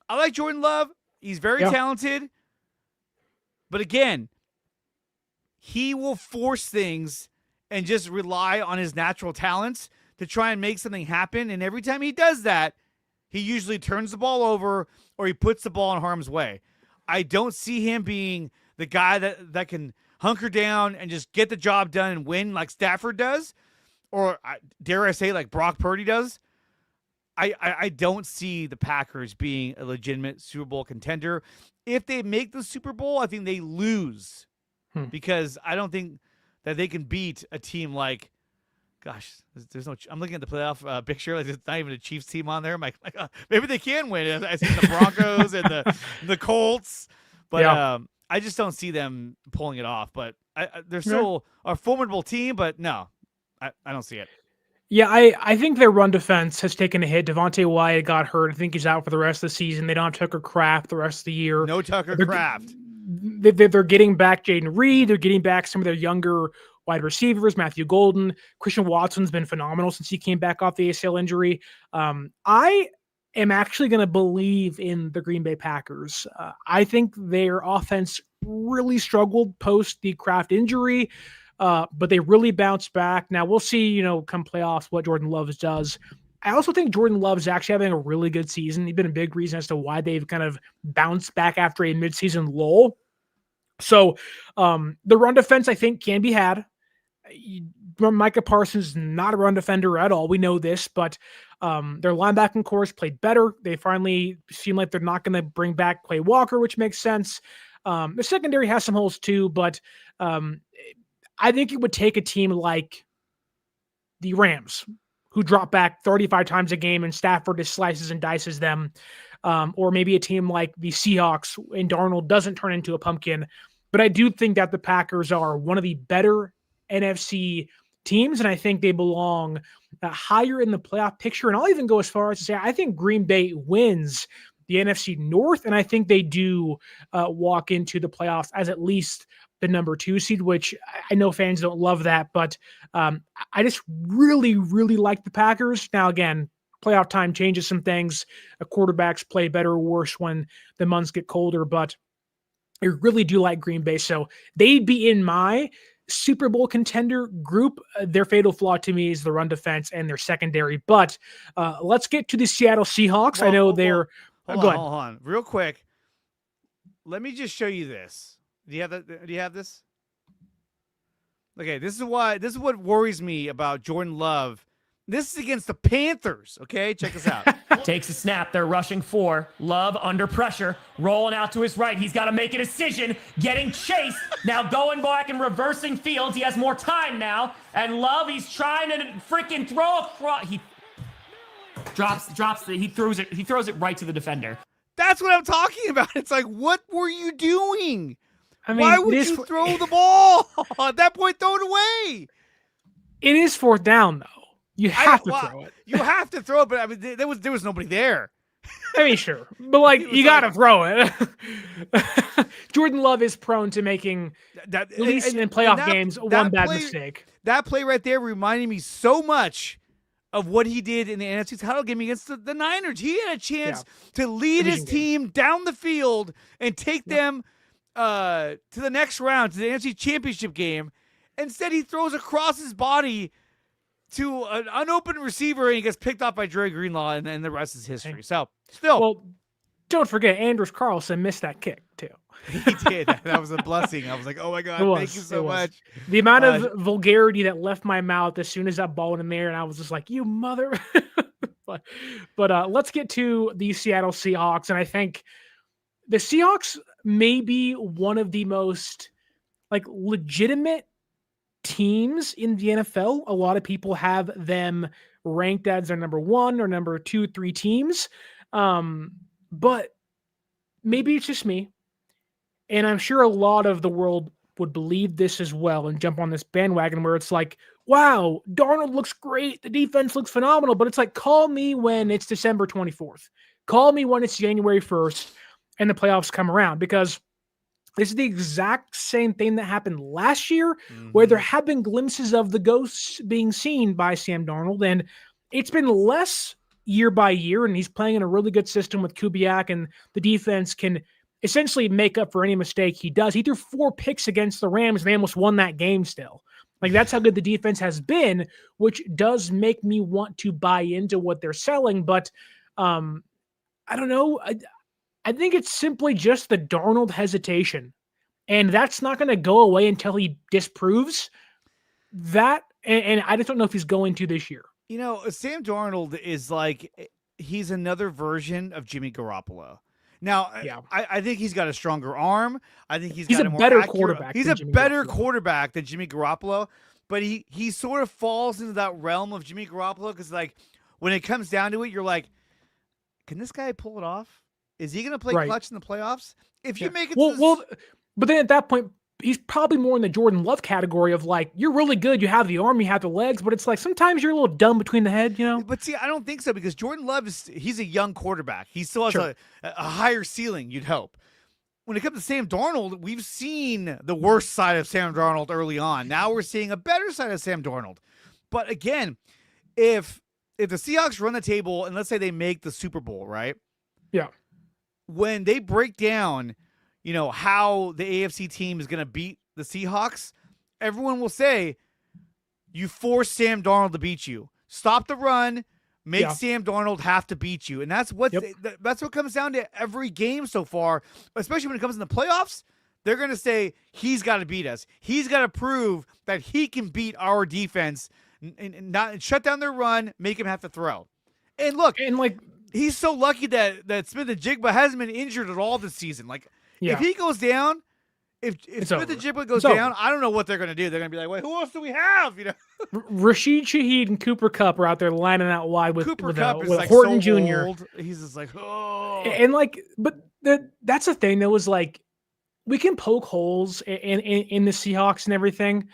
I like Jordan Love. He's very talented. But again, he will force things and just rely on his natural talents to try and make something happen. And every time he does that, he usually turns the ball over or he puts the ball in harm's way. I don't see him being the guy that can hunker down and just get the job done and win like Stafford does, or dare I say like Brock Purdy does. I don't see the Packers being a legitimate Super Bowl contender. If they make the Super Bowl, I think they lose because I don't think that they can beat a team like, gosh, there's no. I'm looking at the playoff picture. Like, there's not even a Chiefs team on there. I'm like maybe they can win. I see the Broncos and the Colts, but I just don't see them pulling it off. But they're still a formidable team. But no, I don't see it. Yeah, I think their run defense has taken a hit. Devontae Wyatt got hurt. I think he's out for the rest of the season. They don't have Tucker Kraft the rest of the year. No Tucker Kraft. They're getting back Jaden Reed. They're getting back some of their younger wide receivers, Matthew Golden. Christian Watson's been phenomenal since he came back off the ACL injury. I am actually going to believe in the Green Bay Packers. I think their offense really struggled post the Kraft injury, but they really bounced back. Now we'll see, come playoffs, what Jordan Love does. I also think Jordan Love's actually having a really good season. He's been a big reason as to why they've kind of bounced back after a midseason lull. So the run defense, I think, can be had. Micah Parsons is not a run defender at all. We know this, but their linebacking course played better. They finally seem like they're not going to bring back Quay Walker, which makes sense. The secondary has some holes too, but I think it would take a team like the Rams, who drop back 35 times a game and Stafford just slices and dices them, or maybe a team like the Seahawks and Darnold doesn't turn into a pumpkin. But I do think that the Packers are one of the better NFC teams, and I think they belong higher in the playoff picture. And I'll even go as far as to say I think Green Bay wins the NFC North, and I think they do walk into the playoffs as at least the number 2 seed, which I know fans don't love that, but I just really, really like the Packers. Now, again, playoff time changes some things. Quarterbacks play better or worse when the months get colder, but I really do like Green Bay. So they'd be in my Super Bowl contender group. Their fatal flaw to me is the run defense and their secondary. But let's get to the Seattle Seahawks. I know they're... Hold on. Real quick. Let me just show you this. Do you have that? Do you have this? Okay, this is what worries me about Jordan Love. This is against the Panthers, okay? Check this out. Takes a snap. They're rushing 4. Love under pressure. Rolling out to his right. He's got to make a decision. Getting chased. Now going back and reversing fields. He has more time now. And Love, he's trying to freaking throw he he throws it right to the defender. That's what I'm talking about. It's like, what were you doing? I mean, why would you throw the ball? At that point, throw it away. It is 4th down, though. You have to throw it. You have to throw it, but I mean, there was nobody there. I mean, sure, but like you gotta throw it. Jordan Love is prone to making at least in playoff games one bad mistake. That play right there reminded me so much of what he did in the NFC title game against the Niners. He had a chance to lead his team down the field and take them to the next round, to the NFC Championship game. Instead, he throws across his body to an unopened receiver, and he gets picked off by Dre Greenlaw, and the rest is history. So, still. Well, don't forget, Anders Carlson missed that kick, too. He did. That was a blessing. I was like, oh, my God, thank you so much. The amount of vulgarity that left my mouth as soon as that ball went in there, and I was just like, you mother. but let's get to the Seattle Seahawks, and I think the Seahawks may be one of the most legitimate teams in the NFL. A lot of people have them ranked as their number 1 or number 2, 3 teams. But maybe it's just me. And I'm sure a lot of the world would believe this as well and jump on this bandwagon where it's like, wow, Darnold looks great. The defense looks phenomenal. But it's like, call me when it's December 24th. Call me when it's January 1st and the playoffs come around, because this is the exact same thing that happened last year, where there have been glimpses of the ghosts being seen by Sam Darnold, and it's been less year by year, and he's playing in a really good system with Kubiak, and the defense can essentially make up for any mistake he does. He threw 4 picks against the Rams, and they almost won that game still. That's how good the defense has been, which does make me want to buy into what they're selling, but I don't know. I think it's simply just the Darnold hesitation, and that's not going to go away until he disproves that. And I just don't know if he's going to this year. Sam Darnold is he's another version of Jimmy Garoppolo. Now, I think he's got a stronger arm. I think he's got a more better accurate quarterback. He's a better quarterback than Jimmy Garoppolo, but he sort of falls into that realm of Jimmy Garoppolo because, when it comes down to it, you're like, can this guy pull it off? Is he going to play clutch in the playoffs? If you make it but then at that point, he's probably more in the Jordan Love category of you're really good, you have the arm, you have the legs, but it's sometimes you're a little dumb between the head, But see, I don't think so, because Jordan Love he's a young quarterback. He still has a higher ceiling, you'd hope. When it comes to Sam Darnold, we've seen the worst side of Sam Darnold early on. Now we're seeing a better side of Sam Darnold. But again, if the Seahawks run the table and let's say they make the Super Bowl, right? Yeah. When they break down, how the AFC team is going to beat the Seahawks, everyone will say, you force Sam Darnold to beat you. Stop the run, make Sam Darnold have to beat you. And that's what comes down to every game so far, especially when it comes in the playoffs. They're going to say, he's got to beat us. He's got to prove that he can beat our defense and not shut down their run, make him have to throw. And look, he's so lucky that Smith-Njigba hasn't been injured at all this season. If he goes down, if Smith-Njigba goes down, I don't know what they're going to do. They're going to be like, wait, who else do we have? Rashid Shaheed and Cooper Kupp are out there lining out wide with Kupp is Horton so Jr. Old. He's just oh. And but that's the thing that was we can poke holes in the Seahawks and everything.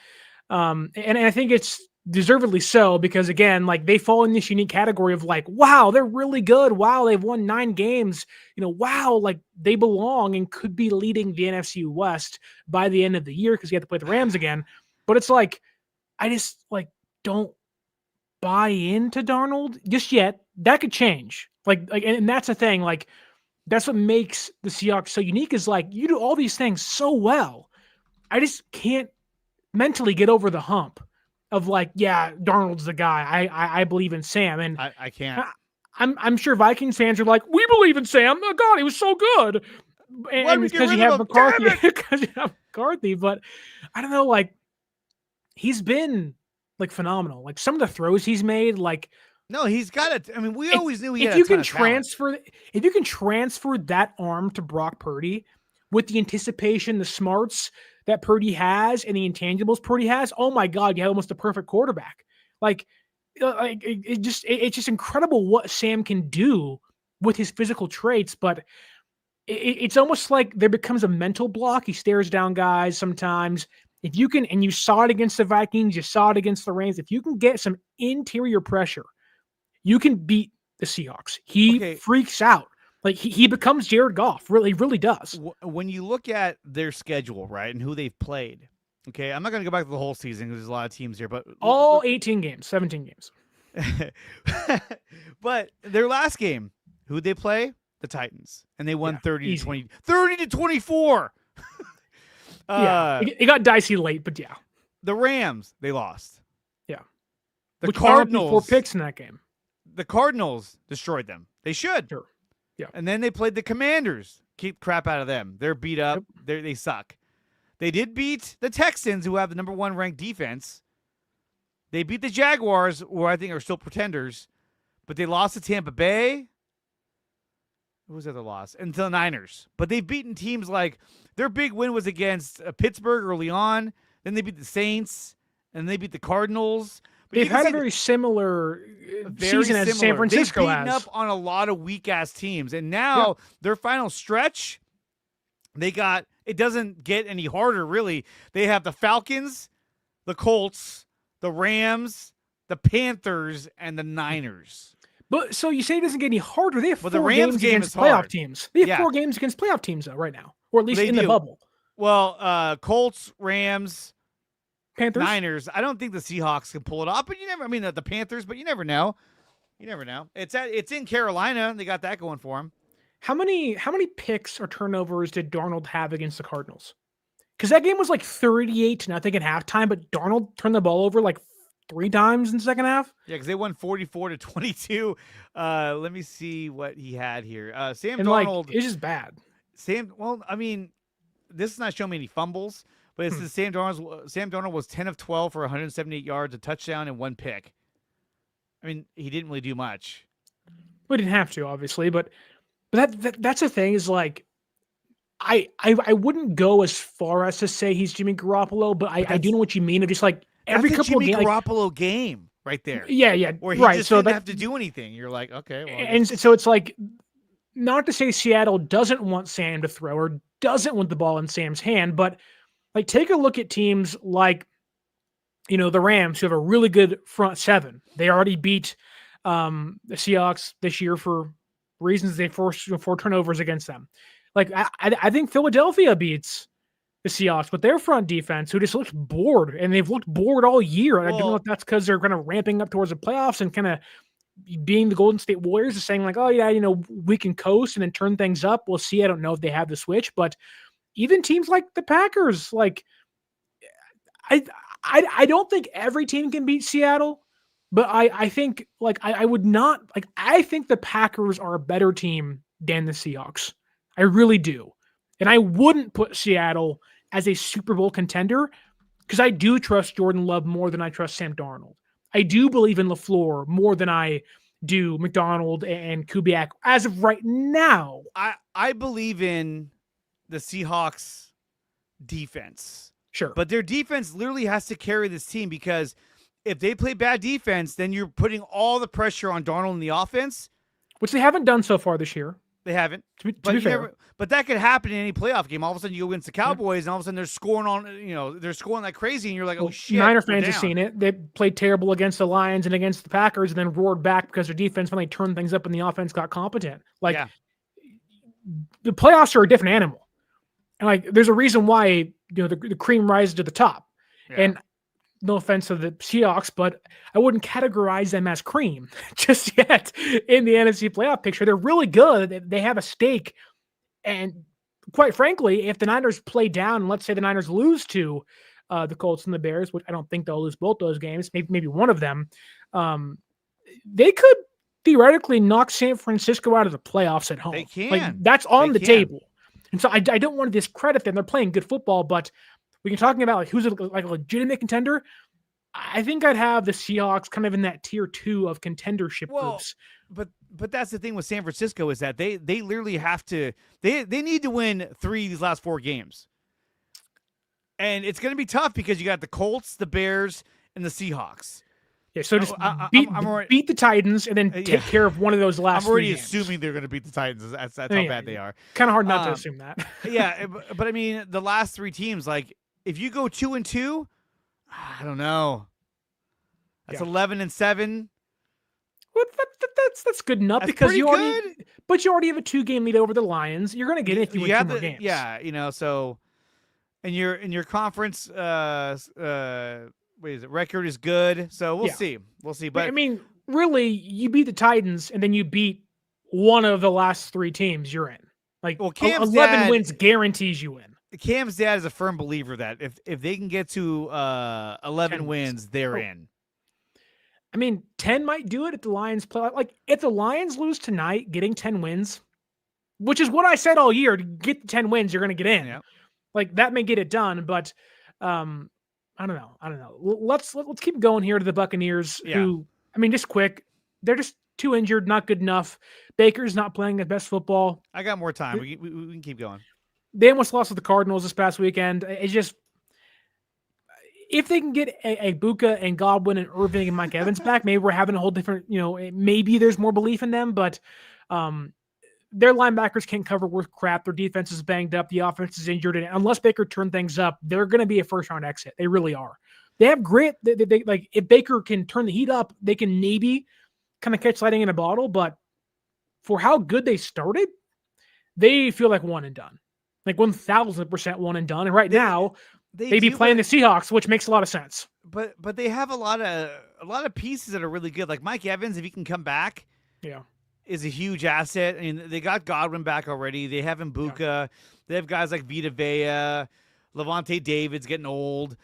And I think it's deservedly so, because again, they fall in this unique category of wow, they're really good. Wow, they've won 9 games. Wow, they belong and could be leading the NFC West by the end of the year because you have to play the Rams again. But it's I just don't buy into Darnold just yet. That could change. And that's the thing. That's what makes the Seahawks so unique is you do all these things so well. I just can't mentally get over the hump of Darnold's the guy. I believe in Sam, and I can't. I'm sure Vikings fans are like, we believe in Sam. Oh God, he was so good. And because you have McCarthy, but I don't know. He's been phenomenal. Some of the throws he's made, no, he's got it. I mean, we always knew he had if you can transfer that arm to Brock Purdy with the anticipation, the smarts that Purdy has and the intangibles Purdy has, oh my God, you have almost a perfect quarterback. It's just incredible what Sam can do with his physical traits, but it's almost like there becomes a mental block. He stares down guys sometimes. If you can, and you saw it against the Vikings, you saw it against the Rams, if you can get some interior pressure, you can beat the Seahawks. He Okay. freaks out. Like he becomes Jared Goff. Really does. When you look at their schedule, right, and who they've played, okay, I'm not going to go back to the whole season because there's a lot of teams here, but All 18 games, 17 games. but their last game, who'd they play? The Titans, and they won 30 to 24. It got dicey late, but yeah. The Rams, they lost. Yeah. The Cardinals, 4 picks in that game. The Cardinals destroyed them. They should. Sure. Yeah. And then they played the Commanders. Keep crap out of them. They're beat up. Yep. They suck. They did beat the Texans, who have the number 1 ranked defense. They beat the Jaguars, who I think are still pretenders, but they lost to Tampa Bay. Who was the other loss? And to the Niners. But they've beaten teams like their big win was against Pittsburgh early on. Then they beat the Saints, and they beat the Cardinals. But they've had a very similar season as San Francisco They've beaten up on a lot of weak-ass teams. And now their final stretch, it doesn't get any harder, really. They have the Falcons, the Colts, the Rams, the Panthers, and the Niners. But so you say it doesn't get any harder. They have 4 the Rams games game against is playoff hard. teams. They have 4 games against playoff teams though right now, or at least in the bubble. Well, Colts, Rams, Panthers, Niners. I don't think the Seahawks can pull it off, but you never. I mean, the Panthers, but you never know. You never know. It's in Carolina. They got that going for them. How many picks or turnovers did Darnold have against the Cardinals? Because that game was like 38-0 at halftime, but Darnold turned the ball over like 3 times in the second half. Yeah, because they won 44-22. Let me see what he had here. Sam and Darnold. It's just bad. Well, I mean, this is not showing me any fumbles, but it says Sam Darnold was 10 of 12 for 178 yards, a touchdown, and 1 pick. I mean, he didn't really do much. We didn't have to, obviously, but that's the thing is like, I wouldn't go as far as to say he's Jimmy Garoppolo, but I do know what you mean. Of just like every couple of games, Garoppolo game right there. Yeah, where he right. just so didn't have to do anything. You're like, okay, well, and so it's like, not to say Seattle doesn't want Sam to throw or doesn't want the ball in Sam's hand, but like take a look at teams like, the Rams, who have a really good front 7. They already beat the Seahawks this year for reasons they forced 4 turnovers against them. Like I think Philadelphia beats the Seahawks with their front defense, who just looks bored, and they've looked bored all year. And I don't know if that's because they're kind of ramping up towards the playoffs and kind of being the Golden State Warriors, is saying like, oh yeah, we can coast and then turn things up. We'll see. I don't know if they have the switch, but even teams like the Packers, like I don't think every team can beat Seattle, but I think like I would not like. I think the Packers are a better team than the Seahawks. I really do. And I wouldn't put Seattle as a Super Bowl contender because I do trust Jordan Love more than I trust Sam Darnold. I do believe in LaFleur more than I do McDonald and Kubiak as of right now. I believe in the Seahawks defense. Sure. But their defense literally has to carry this team, because if they play bad defense, then you're putting all the pressure on Darnold in the offense. Which they haven't done so far this year. They haven't. To be fair. But that could happen in any playoff game. All of a sudden you go against the Cowboys, and all of a sudden they're scoring they're scoring like crazy, and you're like, oh shit. Niner fans have seen it. They played terrible against the Lions and against the Packers, and then roared back because their defense finally turned things up and the offense got competent. Like the playoffs are a different animal. And like there's a reason why the cream rises to the top. Yeah. And no offense to the Seahawks, but I wouldn't categorize them as cream just yet in the NFC playoff picture. They're really good. They have a stake. And quite frankly, if the Niners play down, and let's say the Niners lose to the Colts and the Bears, which I don't think they'll lose both those games, maybe one of them, they could theoretically knock San Francisco out of the playoffs at home. They can. Like, that's on the table. And so I don't want to discredit them. They're playing good football, but when you're talking about like who's a legitimate contender, I think I'd have the Seahawks kind of in that tier 2 of contendership groups. But that's the thing with San Francisco, is that they literally have to they need to win 3 of these last 4 games. And it's going to be tough because you got the Colts, the Bears, and the Seahawks. Yeah, so just beat the Titans and then take care of one of those last 3 games. I'm already assuming they're going to beat the Titans. That's how bad they are. Kind of hard not to assume that. Yeah, but I mean, the last 3 teams, like if you go 2-2, I don't know. That's 11-7. Well, that's good enough That's because pretty you already, good. but you already have a 2-game lead over the Lions. You're going to get it if you win 2 more games. Yeah, so and your conference what is it? Record is good. So we'll see. We'll see. But I mean, really, you beat the Titans and then you beat one of the last 3 teams you're in. Like, well, Cam's 11 dad, wins guarantees you win. Cam's dad is a firm believer that if they can get to 11 wins, they're in. I mean, 10 might do it if the Lions play. Like, if the Lions lose tonight, getting 10 wins, which is what I said all year, to get the 10 wins, you're going to get in. Yeah. Like, that may get it done, but I don't know. Let's keep going here to the Buccaneers, who, I mean, just quick, they're just too injured, not good enough. Baker's not playing his best football. I got more time. We can keep going. They almost lost to the Cardinals this past weekend. It's just, if they can get a Buka and Godwin and Irving and Mike Evans back, maybe we're having a whole different, maybe there's more belief in them, but their linebackers can't cover worth crap. Their defense is banged up. The offense is injured. And unless Baker turn things up, they're going to be a first-round exit. They really are. They have grit. They like, if Baker can turn the heat up, they can maybe kind of catch lightning in a bottle. But for how good they started, they feel like one and done. Like 1,000% one and done. And right now, they'd be playing the Seahawks, which makes a lot of sense. But they have a lot of pieces that are really good. Like Mike Evans, if he can come back, is a huge asset. I mean, they got Godwin back already. They have Mbuka. Yeah. They have guys like Vita Vea, Levante David's getting old.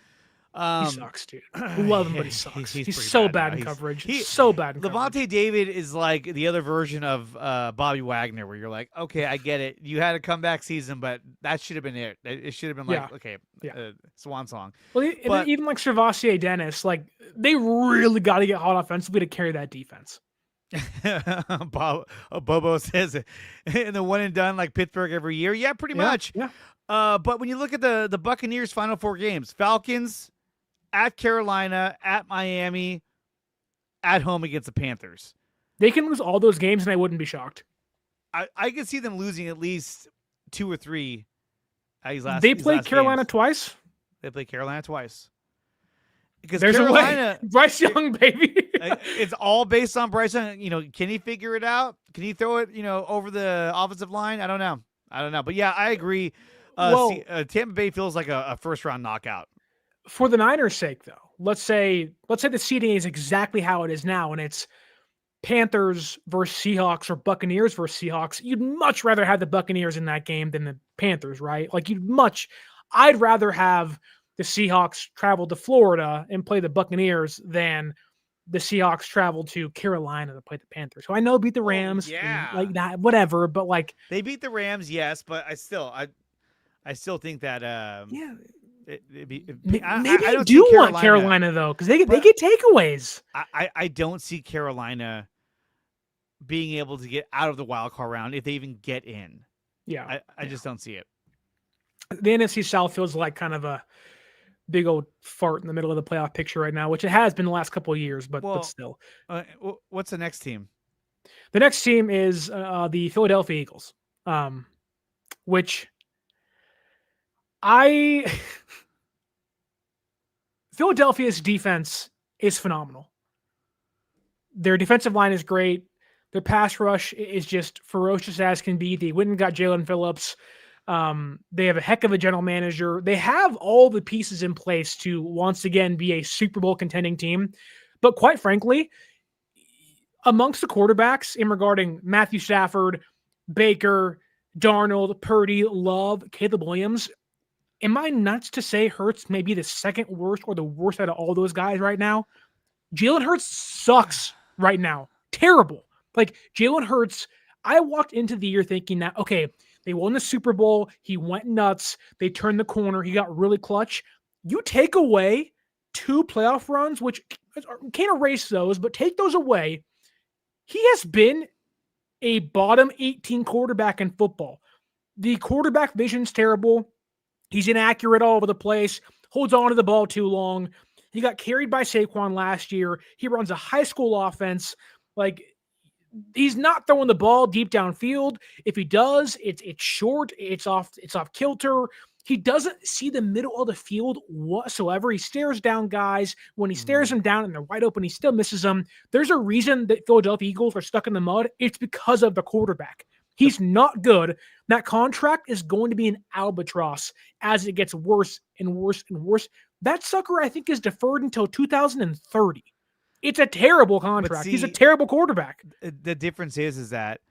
He sucks, dude. I love him, but he sucks. He's so bad in coverage. He's so bad in Levante coverage. David is like the other version of Bobby Wagner, where you're like, okay, I get it. You had a comeback season, but that should have been it. It should have been like, okay, swan song. Well, even like Shavassi Dennis, like they really got to get hot offensively to carry that defense. Bobo says in the one and done like Pittsburgh every year. Yeah, pretty much. Yeah. But when you look at the Buccaneers' final 4 games, Falcons, at Carolina, at Miami, at home against the Panthers. They can lose all those games and I wouldn't be shocked. I could see them losing at least 2 or 3. They played Carolina twice? They played Carolina twice. Because there's Carolina, a way. Bryce Young, baby. It's all based on Bryce Young. Can he figure it out? Can he throw it, over the offensive line? I don't know. But yeah, I agree. Tampa Bay feels like a first-round knockout. For the Niners' sake, though, let's say the seeding is exactly how it is now, and it's Panthers versus Seahawks or Buccaneers versus Seahawks. You'd much rather have the Buccaneers in that game than the Panthers, right? Like I'd rather have the Seahawks travel to Florida and play the Buccaneers than the Seahawks travel to Carolina to play the Panthers. So I know beat the Rams, like that, whatever, but like they beat the Rams, yes, but I still think that maybe I do want Carolina though, because they get takeaways. I don't see Carolina being able to get out of the wild card round if they even get in. Yeah, I just don't see it. The NFC South feels like kind of a big old fart in the middle of the playoff picture right now, which it has been the last couple of years, but still. What's the next team? The next team is the Philadelphia Eagles, which Philadelphia's defense is phenomenal. Their defensive line is great. Their pass rush is just ferocious as can be. They went and got Jalen Phillips. They have a heck of a general manager. They have all the pieces in place to once again be a Super Bowl contending team. But quite frankly, amongst the quarterbacks in regarding Matthew Stafford, Baker, Darnold, Purdy, Love, Caleb Williams, am I nuts to say Hurts may be the second worst or the worst out of all those guys right now? Jalen Hurts sucks right now. Terrible. Like Jalen Hurts, I walked into the year thinking that, okay, they won the Super Bowl. He went nuts. They turned the corner. He got really clutch. You take away 2 playoff runs, which can't erase those, but take those away. He has been a bottom 18 quarterback in football. The quarterback vision's terrible. He's inaccurate all over the place, holds on to the ball too long. He got carried by Saquon last year. He runs a high school offense. Like, he's not throwing the ball deep downfield. If he does, it's short. It's off kilter. He doesn't see the middle of the field whatsoever. He stares down guys. When he stares them down and they're wide open, he still misses them. There's a reason that Philadelphia Eagles are stuck in the mud. It's because of the quarterback. He's not good. That contract is going to be an albatross as it gets worse and worse and worse. That sucker, I think, is deferred until 2030. It's a terrible contract. See, he's a terrible quarterback. The difference is that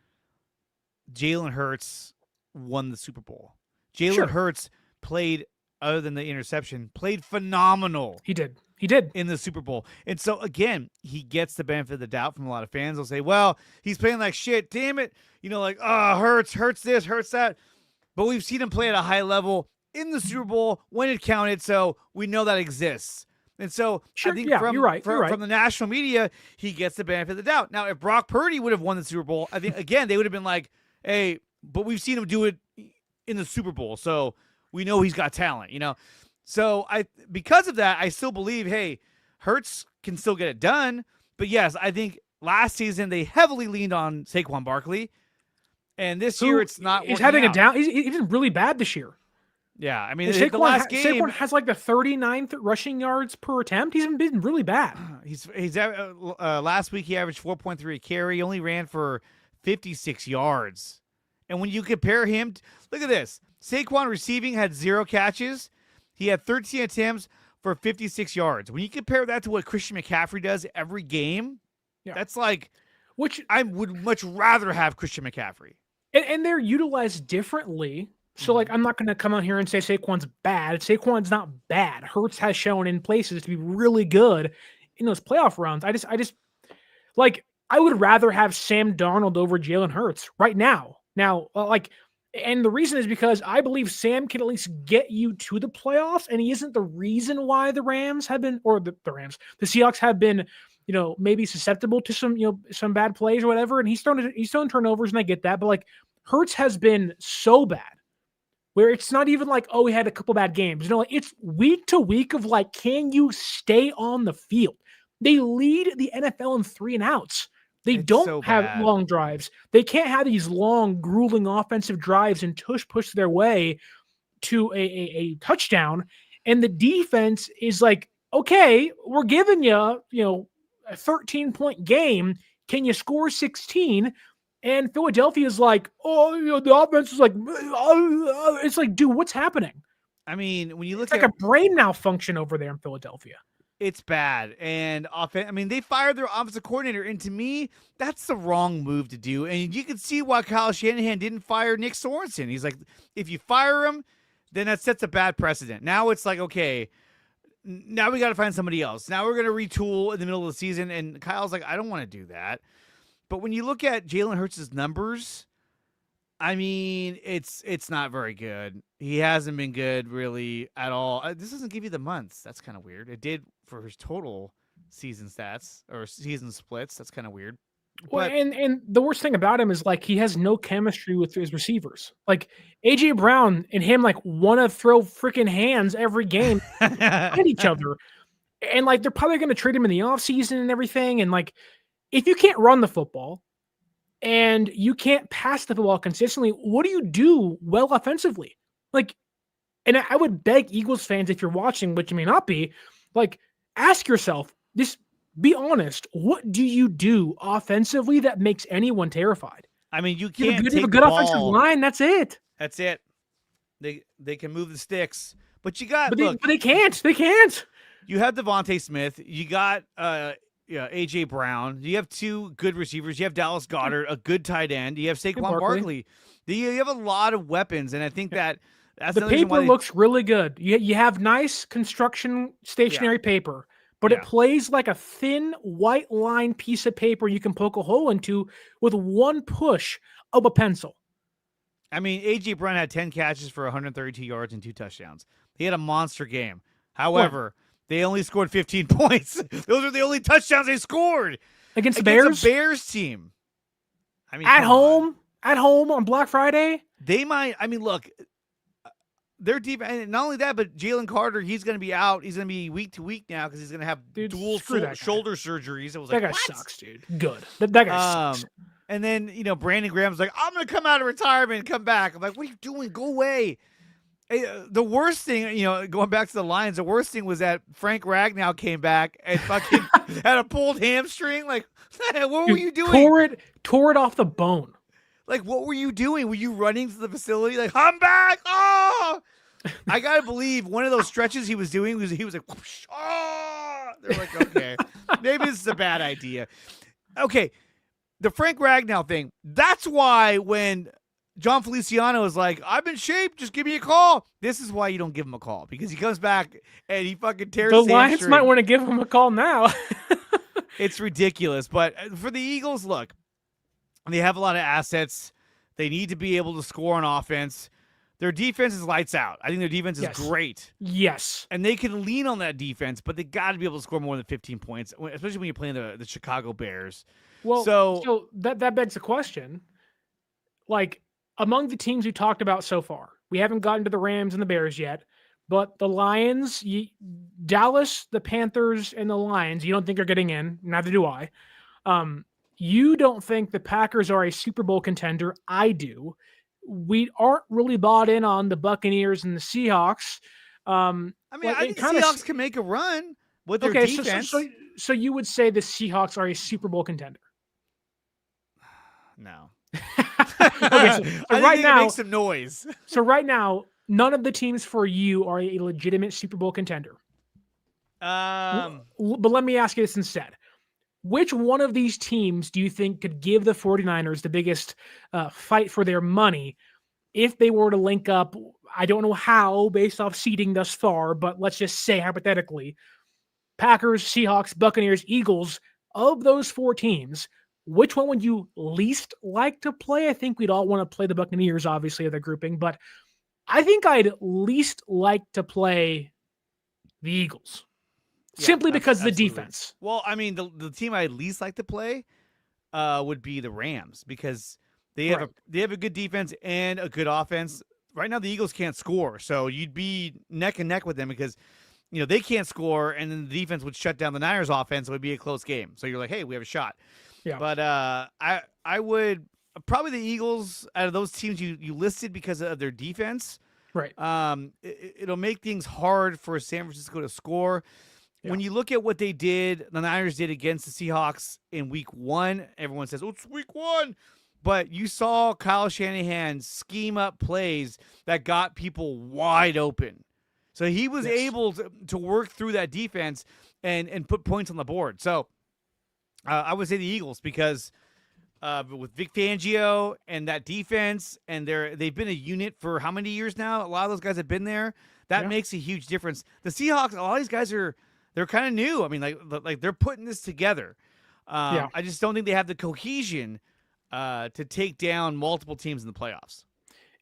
Jalen Hurts won the Super Bowl. Jalen Hurts played, other than the interception, played phenomenal. He did in the Super Bowl. And so, again, he gets the benefit of the doubt from a lot of fans. They'll say, well, he's playing like shit. Damn it. Hurts this, hurts that. But we've seen him play at a high level in the Super Bowl when it counted, so we know that exists. And so I think you're right. From the national media, he gets the benefit of the doubt. Now, if Brock Purdy would have won the Super Bowl, I think, again, they would have been like, hey, but we've seen him do it in the Super Bowl, so we know he's got talent, So because of that, I still believe, hey, Hurts can still get it done. But yes, I think last season they heavily leaned on Saquon Barkley, and this year it's not. He's having a down. He's been really bad this year. Yeah, I mean, Saquon, the last game, Saquon has like the 39th rushing yards per attempt. He's been really bad. Last week he averaged 4.3 a carry. He only ran for 56 yards. And when you compare him, look at this. Saquon receiving had 0 catches. He had 13 attempts for 56 yards. When you compare that to what Christian McCaffrey does every game, that's like, which I would much rather have Christian McCaffrey. And they're utilized differently. So, like, I'm not going to come out here and say Saquon's bad. Saquon's not bad. Hurts has shown in places to be really good in those playoff runs. I just like, I would rather have Sam Darnold over Jalen Hurts right now. Now, and the reason is because I believe Sam can at least get you to the playoffs, and he isn't the reason why the Rams have been, or the Seahawks have been, maybe susceptible to some bad plays or whatever. And he's throwing turnovers, and I get that, but like, Hurts has been so bad, where it's not even like, oh, we had a couple bad games. It's week to week of like, can you stay on the field? They lead the NFL in 3-and-outs. They don't have long drives. They can't have these long, grueling offensive drives and push their way to a touchdown. And the defense is like, okay, we're giving you, a 13-point game. Can you score 16? And Philadelphia is like, the offense is like, it's like, dude, what's happening? I mean, when you look at a brain malfunction over there in Philadelphia. It's bad. And they fired their offensive coordinator. And to me, that's the wrong move to do. And you can see why Kyle Shanahan didn't fire Nick Sorensen. He's like, if you fire him, then that sets a bad precedent. Now it's like, okay, now we got to find somebody else. Now we're going to retool in the middle of the season. And Kyle's like, I don't want to do that. But when you look at Jalen Hurts' numbers, I mean, it's not very good. He hasn't been good really at all. This doesn't give you the months. That's kind of weird. It did for his total season stats or season splits. That's kind of weird. Well, and the worst thing about him is like he has no chemistry with his receivers. Like AJ Brown and him like want to throw freaking hands every game at each other. And like they're probably going to trade him in the offseason and everything. And like if you can't run the football and you can't pass the football consistently, what do you do well offensively? Like, and I would beg Eagles fans, if you're watching, which you may not be, like, ask yourself, just be honest. What do you do offensively that makes anyone terrified? I mean, you can't take a good offensive line. That's it. That's it. They can move the sticks, but you got. But they can't. They can't. You have Devontae Smith. You got AJ Brown. You have 2 good receivers. You have Dallas Goedert, a good tight end. You have Saquon Barkley. You have a lot of weapons, and I think that's the paper looks really good. You have nice construction stationary paper, but it plays like a thin white line piece of paper you can poke a hole into with one push of a pencil. I mean, AJ Brown had 10 catches for 132 yards and 2 touchdowns. He had a monster game. However, they only scored 15 points. Those are the only touchdowns they scored against the Bears. A Bears team. I mean, at home on Black Friday. They might. I mean, look. Their defense, and not only that, but Jalen Carter, he's going to be out. He's going to be week to week now because he's going to have dual shoulder surgeries. It was that like, guy sucks, dude. Good. That guy sucks. And then, Brandon Graham's like, I'm going to come out of retirement and come back. I'm like, what are you doing? Go away. The worst thing, going back to the Lions, the worst thing was that Frank Ragnow came back and fucking had a pulled hamstring. Like, what were you doing? Tore it off the bone. Like, what were you doing? Were you running to the facility? Like, I'm back. Oh, I gotta believe one of those stretches he was doing he was like, whoosh, oh. They're like, okay, maybe this is a bad idea. Okay, the Frank Ragnow thing. That's why when John Feliciano is like, I'm in shape, just give me a call. This is why you don't give him a call, because he comes back and he fucking tears the his Lions hamstring. might want to give him a call now. It's ridiculous. But for the Eagles, look, they have a lot of assets. They need to be able to score on offense. Their defense is lights out. I think their defense is great. Yes. And they can lean on that defense, but they got to be able to score more than 15 points, especially when you're playing the Chicago Bears. Well, so that begs the question. Like, among the teams we talked about so far, we haven't gotten to the Rams and the Bears yet, but the Lions, Dallas, the Panthers, and the Lions, you don't think are getting in. Neither do I. You don't think the Packers are a Super Bowl contender. I do. We aren't really bought in on the Buccaneers and the Seahawks. I think the Seahawks can make a run with their defense. So you would say the Seahawks are a Super Bowl contender? No. Okay, so right now, make some noise. So right now, none of the teams for you are a legitimate Super Bowl contender. But let me ask you this instead. Which one of these teams do you think could give the 49ers the biggest fight for their money if they were to link up? I don't know how based off seeding thus far, but let's just say hypothetically, Packers, Seahawks, Buccaneers, Eagles, of those four teams, which one would you least like to play? I think we'd all want to play the Buccaneers, obviously, of the grouping, but I think I'd least like to play the Eagles. Simply because of the defense. Well, I mean, the team I'd least like to play would be the Rams, because they have a good defense and a good offense. Right now, the Eagles can't score, so you'd be neck and neck with them because they can't score, and then the defense would shut down the Niners' offense. So it would be a close game. So you're like, hey, we have a shot. Yeah. But I would probably the Eagles out of those teams you listed because of their defense. Right. It'll make things hard for San Francisco to score. Yeah. When you look at what the Niners did against the Seahawks in week 1, everyone says, oh, it's week 1. But you saw Kyle Shanahan scheme up plays that got people wide open. So he was able to work through that defense and put points on the board. So I would say the Eagles because with Vic Fangio and that defense, and they've been a unit for how many years now? A lot of those guys have been there. That makes a huge difference. The Seahawks, a lot of these guys they're kind of new. I mean, like they're putting this together. I just don't think they have the cohesion to take down multiple teams in the playoffs.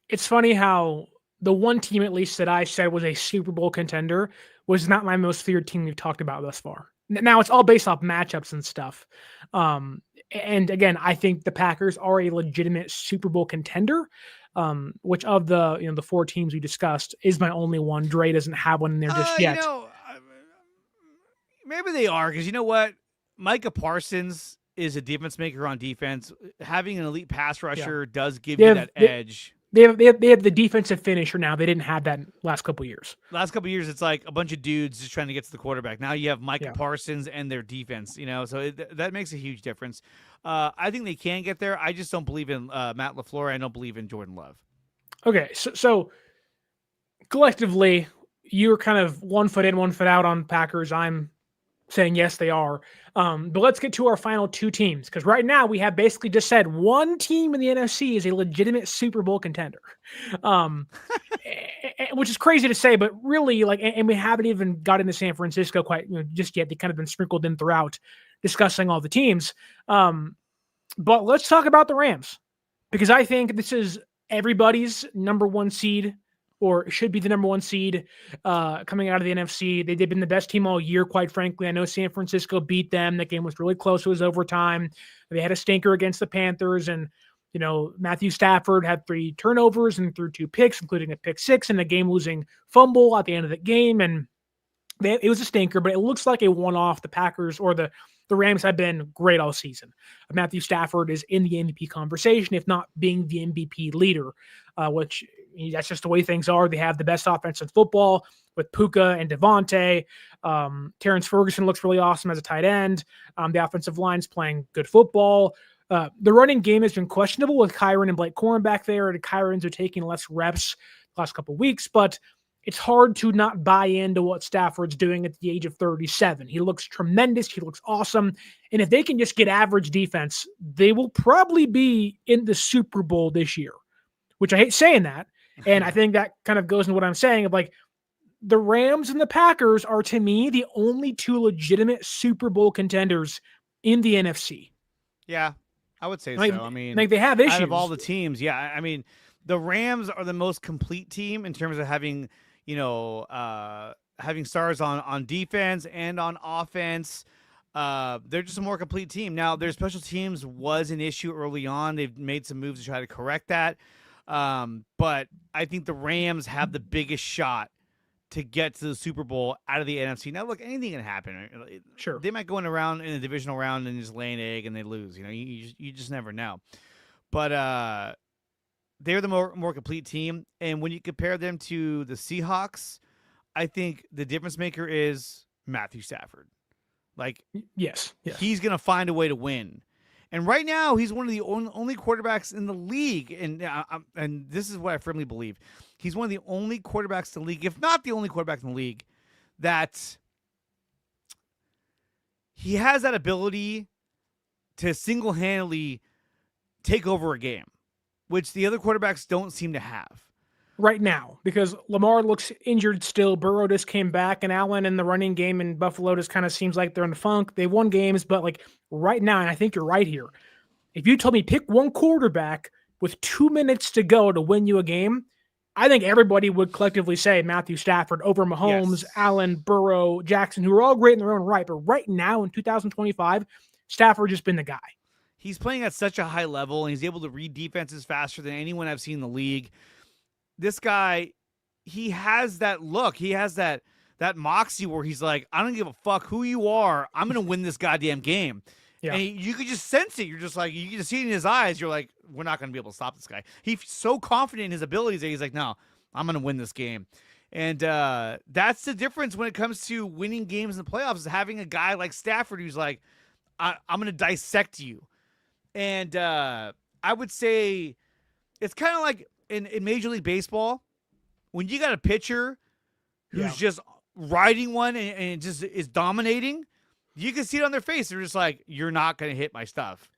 It's funny how the one team, at least that I said was a Super Bowl contender, was not my most feared team we've talked about thus far. Now it's all based off matchups and stuff. And again, I think the Packers are a legitimate Super Bowl contender. Which of the the four teams we discussed is my only one. Dre doesn't have one in there just yet. Maybe they are, because you know what? Micah Parsons is a difference maker on defense. Having an elite pass rusher does give you that edge. They have the defensive finisher now. They didn't have that last couple of years. Last couple of years, it's like a bunch of dudes just trying to get to the quarterback. Now you have Micah Parsons and their defense, so that makes a huge difference. I think they can get there. I just don't believe in Matt LaFleur. I don't believe in Jordan Love. Okay, so collectively, you're kind of 1 foot in, 1 foot out on Packers. I'm saying yes, they are. But let's get to our final two teams, because right now we have basically just said one team in the NFC is a legitimate Super Bowl contender, which is crazy to say, but really, and we haven't even got into San Francisco quite just yet. They kind of been sprinkled in throughout discussing all the teams. But let's talk about the Rams, because I think this is everybody's number 1 seed, or should be the number 1 seed coming out of the NFC. They've been the best team all year, quite frankly. I know San Francisco beat them. That game was really close. It was overtime. They had a stinker against the Panthers, and Matthew Stafford had 3 turnovers and threw 2 picks, including a pick 6 and a game-losing fumble at the end of the game. And it was a stinker, but it looks like a one-off. The Packers or the Rams have been great all season. Matthew Stafford is in the MVP conversation, if not being the MVP leader, which That's just the way things are. They have the best offense in football with Puka and Devontae. Terrence Ferguson looks really awesome as a tight end. The offensive line's playing good football. The running game has been questionable with Kyron and Blake Corum back there, and Kyron's are taking less reps the last couple of weeks, but it's hard to not buy into what Stafford's doing at the age of 37. He looks tremendous. He looks awesome. And if they can just get average defense, they will probably be in the Super Bowl this year, which I hate saying that. And I think that kind of goes into what I'm saying of like the Rams and the Packers are, to me, the only two legitimate Super Bowl contenders in the NFC. Yeah, I would say like, so. I mean, like they have issues. Out of all the teams, yeah. I mean, the Rams are the most complete team in terms of having, having stars on defense and on offense. They're just a more complete team. Now, their special teams was an issue early on. They've made some moves to try to correct that. But I think the Rams have the biggest shot to get to the Super Bowl out of the NFC. Now, look, anything can happen. Sure. They might go in a divisional round and just lay an egg and they lose. You just never know. But they're the more complete team. And when you compare them to the Seahawks, I think the difference maker is Matthew Stafford. Like, yes. He's going to find a way to win. And right now, he's one of the only quarterbacks in the league, and this is what I firmly believe. He's one of the only quarterbacks in the league, if not the only quarterback in the league, that he has that ability to single-handedly take over a game, which the other quarterbacks don't seem to have. Right now, because Lamar looks injured still. Burrow just came back, and Allen in the running game in Buffalo just kind of seems like they're in the funk. They've won games, but like right now, and I think you're right here, if you told me pick one quarterback with 2 minutes to go to win you a game, I think everybody would collectively say Matthew Stafford over Mahomes, Yes. Allen, Burrow, Jackson, who are all great in their own right. But right now in 2025, Stafford just been the guy. He's playing at such a high level, and he's able to read defenses faster than anyone I've seen in the league. This guy, he has that look. He has that moxie where he's like, I don't give a fuck who you are. I'm going to win this goddamn game. Yeah. And you could just sense it. You're just like, you can just see it in his eyes. You're like, we're not going to be able to stop this guy. He's so confident in his abilities that he's like, no, I'm going to win this game. And that's the difference when it comes to winning games in the playoffs, is having a guy like Stafford who's like, I'm going to dissect you. And I would say it's kind of like, in Major League Baseball, when you got a pitcher who's just riding one and just is dominating, you can see it on their face. They're just like, you're not going to hit my stuff.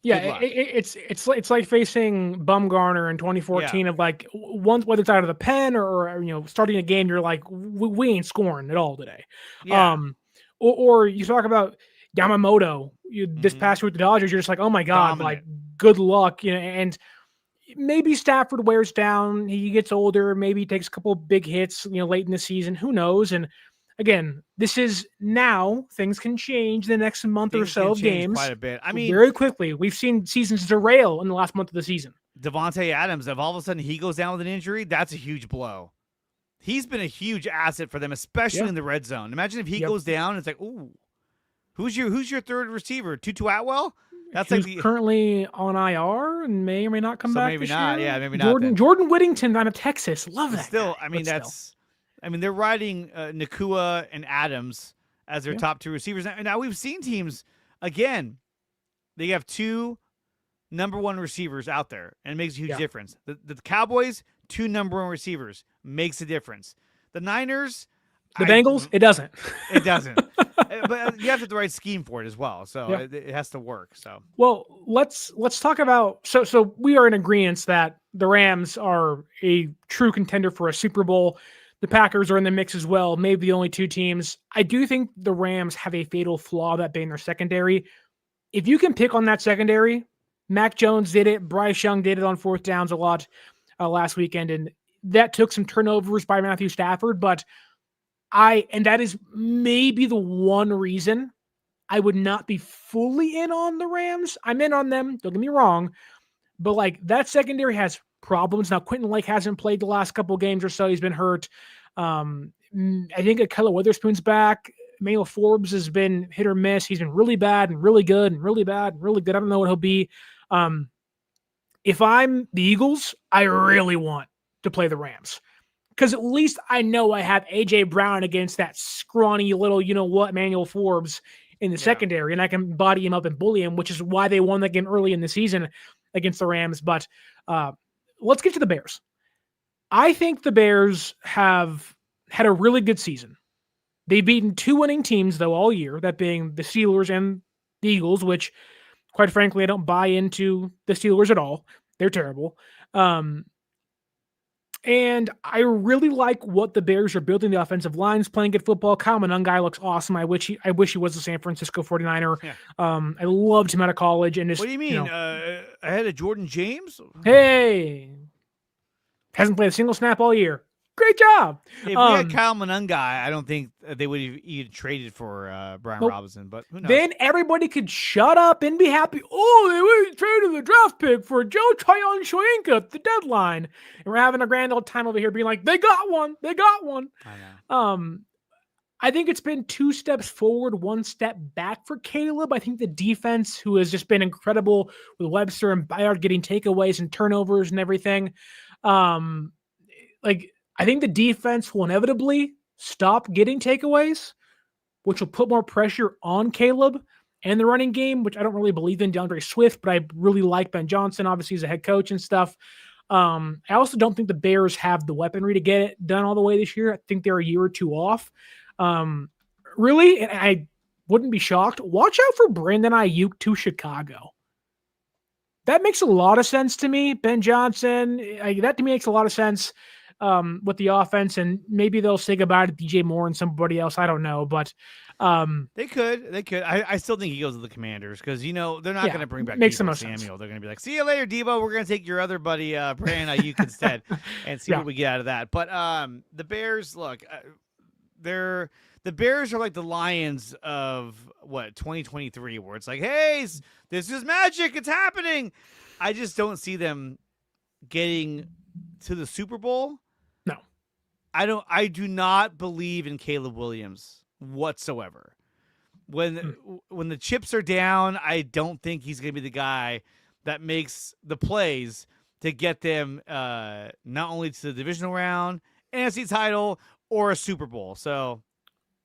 Yeah, it's like facing Bumgarner in 2014 of like, once, whether it's out of the pen or starting a game, you're like, we ain't scoring at all today. Yeah. Or you talk about Yamamoto this past week with the Dodgers, you're just like, oh my God, like good luck, and maybe Stafford wears down. He gets older. Maybe he takes a couple of big hits, late in the season. Who knows? And again, this is now. Things can change the next month or so of games. Quite a bit. I mean, very quickly. We've seen seasons derail in the last month of the season. Devontae Adams, if all of a sudden he goes down with an injury, that's a huge blow. He's been a huge asset for them, especially in the red zone. Imagine if he goes down. It's like, ooh, who's your third receiver? Tutu Atwell? That's Who's currently on IR and may or may not come back. Maybe this not. year. Yeah, maybe not. Jordan Whittington out of Texas. Love that. Still, guy. I mean, they're riding Nakua and Adams as their top two receivers. Now we've seen teams, again, they have two number one receivers out there, and it makes a huge difference. The Cowboys, two number one receivers, makes a difference. The Niners, the Bengals, it doesn't. It doesn't. But you have to have the right scheme for it as well. So it has to work. So let's talk about so we are in agreement that the Rams are a true contender for a Super Bowl. The Packers are in the mix as well, maybe the only two teams. I do think the Rams have a fatal flaw, that being their secondary. If you can pick on that secondary, Mac Jones did it, Bryce Young did it on fourth downs a lot last weekend, and that took some turnovers by Matthew Stafford, but and that is maybe the one reason I would not be fully in on the Rams. I'm in on them, don't get me wrong, but like that secondary has problems. Now, Quentin Lake hasn't played the last couple of games or so. He's been hurt. I think Akella Witherspoon's back. Emmanuel Forbes has been hit or miss. He's been really bad and really good and really bad and really good. I don't know what he'll be. If I'm the Eagles, I really want to play the Rams. Because at least I know I have A.J. Brown against that scrawny little, Emmanuel Forbes in the secondary, and I can body him up and bully him, which is why they won the game early in the season against the Rams. But let's get to the Bears. I think the Bears have had a really good season. They've beaten 2 winning teams, though, all year, that being the Steelers and the Eagles, which, quite frankly, I don't buy into the Steelers at all. They're terrible. And I really like what the Bears are building. The offensive line's playing good football. Kyle Monangai looks awesome. I wish he was a San Francisco 49er. Yeah. I loved him out of college. And just, what do you mean? Ahead of Jordan James? Hey. Hasn't played a single snap all year. Great job. If we had Kyle Monangai, I don't think they would have even traded for Brian Robinson, but who knows? Then everybody could shut up and be happy. Oh, they went traded the draft pick for Joe Tryon Shoyinka at the deadline. And we're having a grand old time over here being like, they got one. They got one. I know. I think it's been 2 steps forward, 1 step back for Caleb. I think the defense, who has just been incredible with Webster and Byard getting takeaways and turnovers and everything, I think the defense will inevitably stop getting takeaways, which will put more pressure on Caleb and the running game, which I don't really believe in DeAndre Swift, but I really like Ben Johnson. Obviously, he's a head coach and stuff. I also don't think the Bears have the weaponry to get it done all the way this year. I think they're a year or 2 off. Really, and I wouldn't be shocked. Watch out for Brandon Ayuk to Chicago. That makes a lot of sense to me. Ben Johnson, that to me makes a lot of sense. With the offense, and maybe they'll say goodbye to DJ Moore and somebody else. I don't know, but they could. I still think he goes to the Commanders because they're not going to bring back Deebo Samuel. Sense. They're going to be like, "See you later, Deebo. We're going to take your other buddy, Brandon Ayuk instead, and see what we get out of that." But the Bears, look, the Bears are like the Lions of 2023, where it's like, "Hey, this is magic. It's happening." I just don't see them getting to the Super Bowl. No. I do not believe in Caleb Williams whatsoever. When the chips are down, I don't think he's going to be the guy that makes the plays to get them not only to the divisional round, NFC title, or a Super Bowl. So,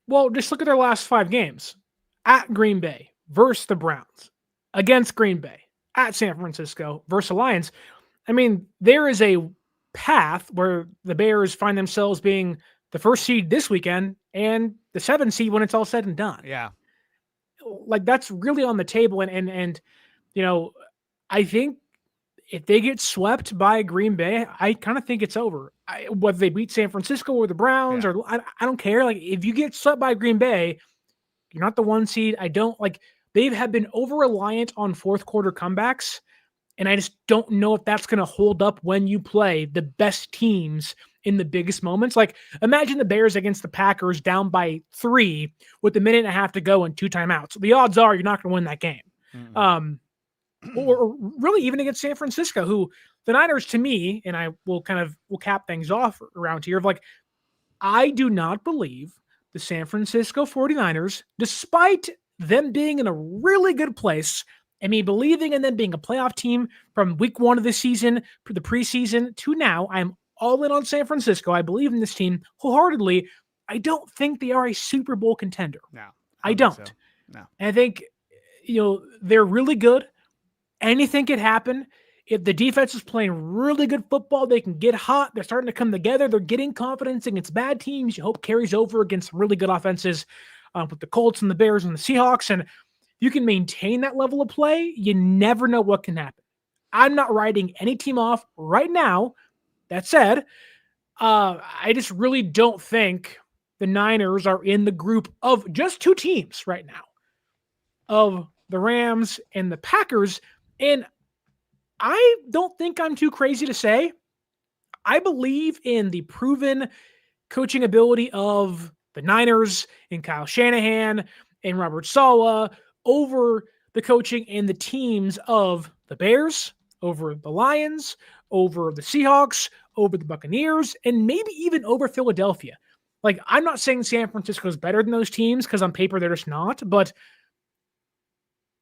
well, just look at their last 5 games. At Green Bay versus the Browns, against Green Bay, at San Francisco versus the Lions. I mean, there is a path where the Bears find themselves being the 1st seed this weekend and the 7th seed when it's all said and done. Yeah. That's really on the table. And I think if they get swept by Green Bay, I kind of think it's over. Whether they beat San Francisco or the Browns, or I don't care. If you get swept by Green Bay, you're not the 1 seed. They have been over-reliant on 4th quarter comebacks. And I just don't know if that's going to hold up when you play the best teams in the biggest moments. Imagine the Bears against the Packers down by 3 with a minute and a half to go and 2 timeouts. The odds are you're not going to win that game. Mm-hmm. Or really even against San Francisco, who the Niners, to me, and I will cap things off around here, I do not believe the San Francisco 49ers, despite them being in a really good place, and me believing in them being a playoff team from week 1 of the season, the preseason to now, I'm all in on San Francisco. I believe in this team wholeheartedly. I don't think they are a Super Bowl contender. No, I don't. So. No. And I think, they're really good. Anything could happen. If the defense is playing really good football, they can get hot. They're starting to come together. They're getting confidence against bad teams. You hope carries over against really good offenses with the Colts and the Bears and the Seahawks. And you can maintain that level of play, you never know what can happen. I'm not writing any team off right now. That said, I just really don't think the Niners are in the group of just 2 teams right now, of the Rams and the Packers. And I don't think I'm too crazy to say I believe in the proven coaching ability of the Niners and Kyle Shanahan and Robert Saleh over the coaching and the teams of the Bears, over the Lions, over the Seahawks, over the Buccaneers, and maybe even over Philadelphia. I'm not saying San Francisco is better than those teams because on paper they're just not, but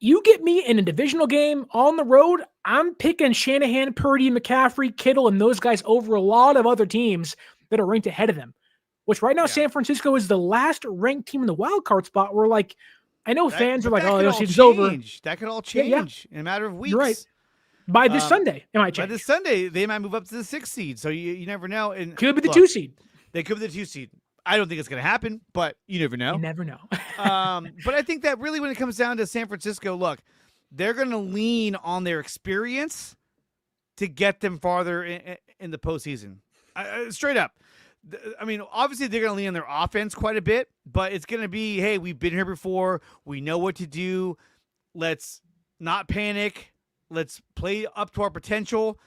You get me in a divisional game on the road, I'm picking Shanahan, Purdy, McCaffrey, Kittle, and those guys over a lot of other teams that are ranked ahead of them. Which right now, San Francisco is the last ranked team in the wild card spot. We're like, I know fans are like, oh, the season's over. That could all change in a matter of weeks. You're right. By this Sunday, it might change. By this Sunday, they might move up to the 6th seed. So you never know. And could be the 2 seed. They could be the 2 seed. I don't think it's going to happen, but you never know. You never know. But I think that really when it comes down to San Francisco, look, they're going to lean on their experience to get them farther in the postseason. Straight up. I mean, obviously they're going to lean on their offense quite a bit, but it's going to be, hey, we've been here before. We know what to do. Let's not panic. Let's play up to our potential.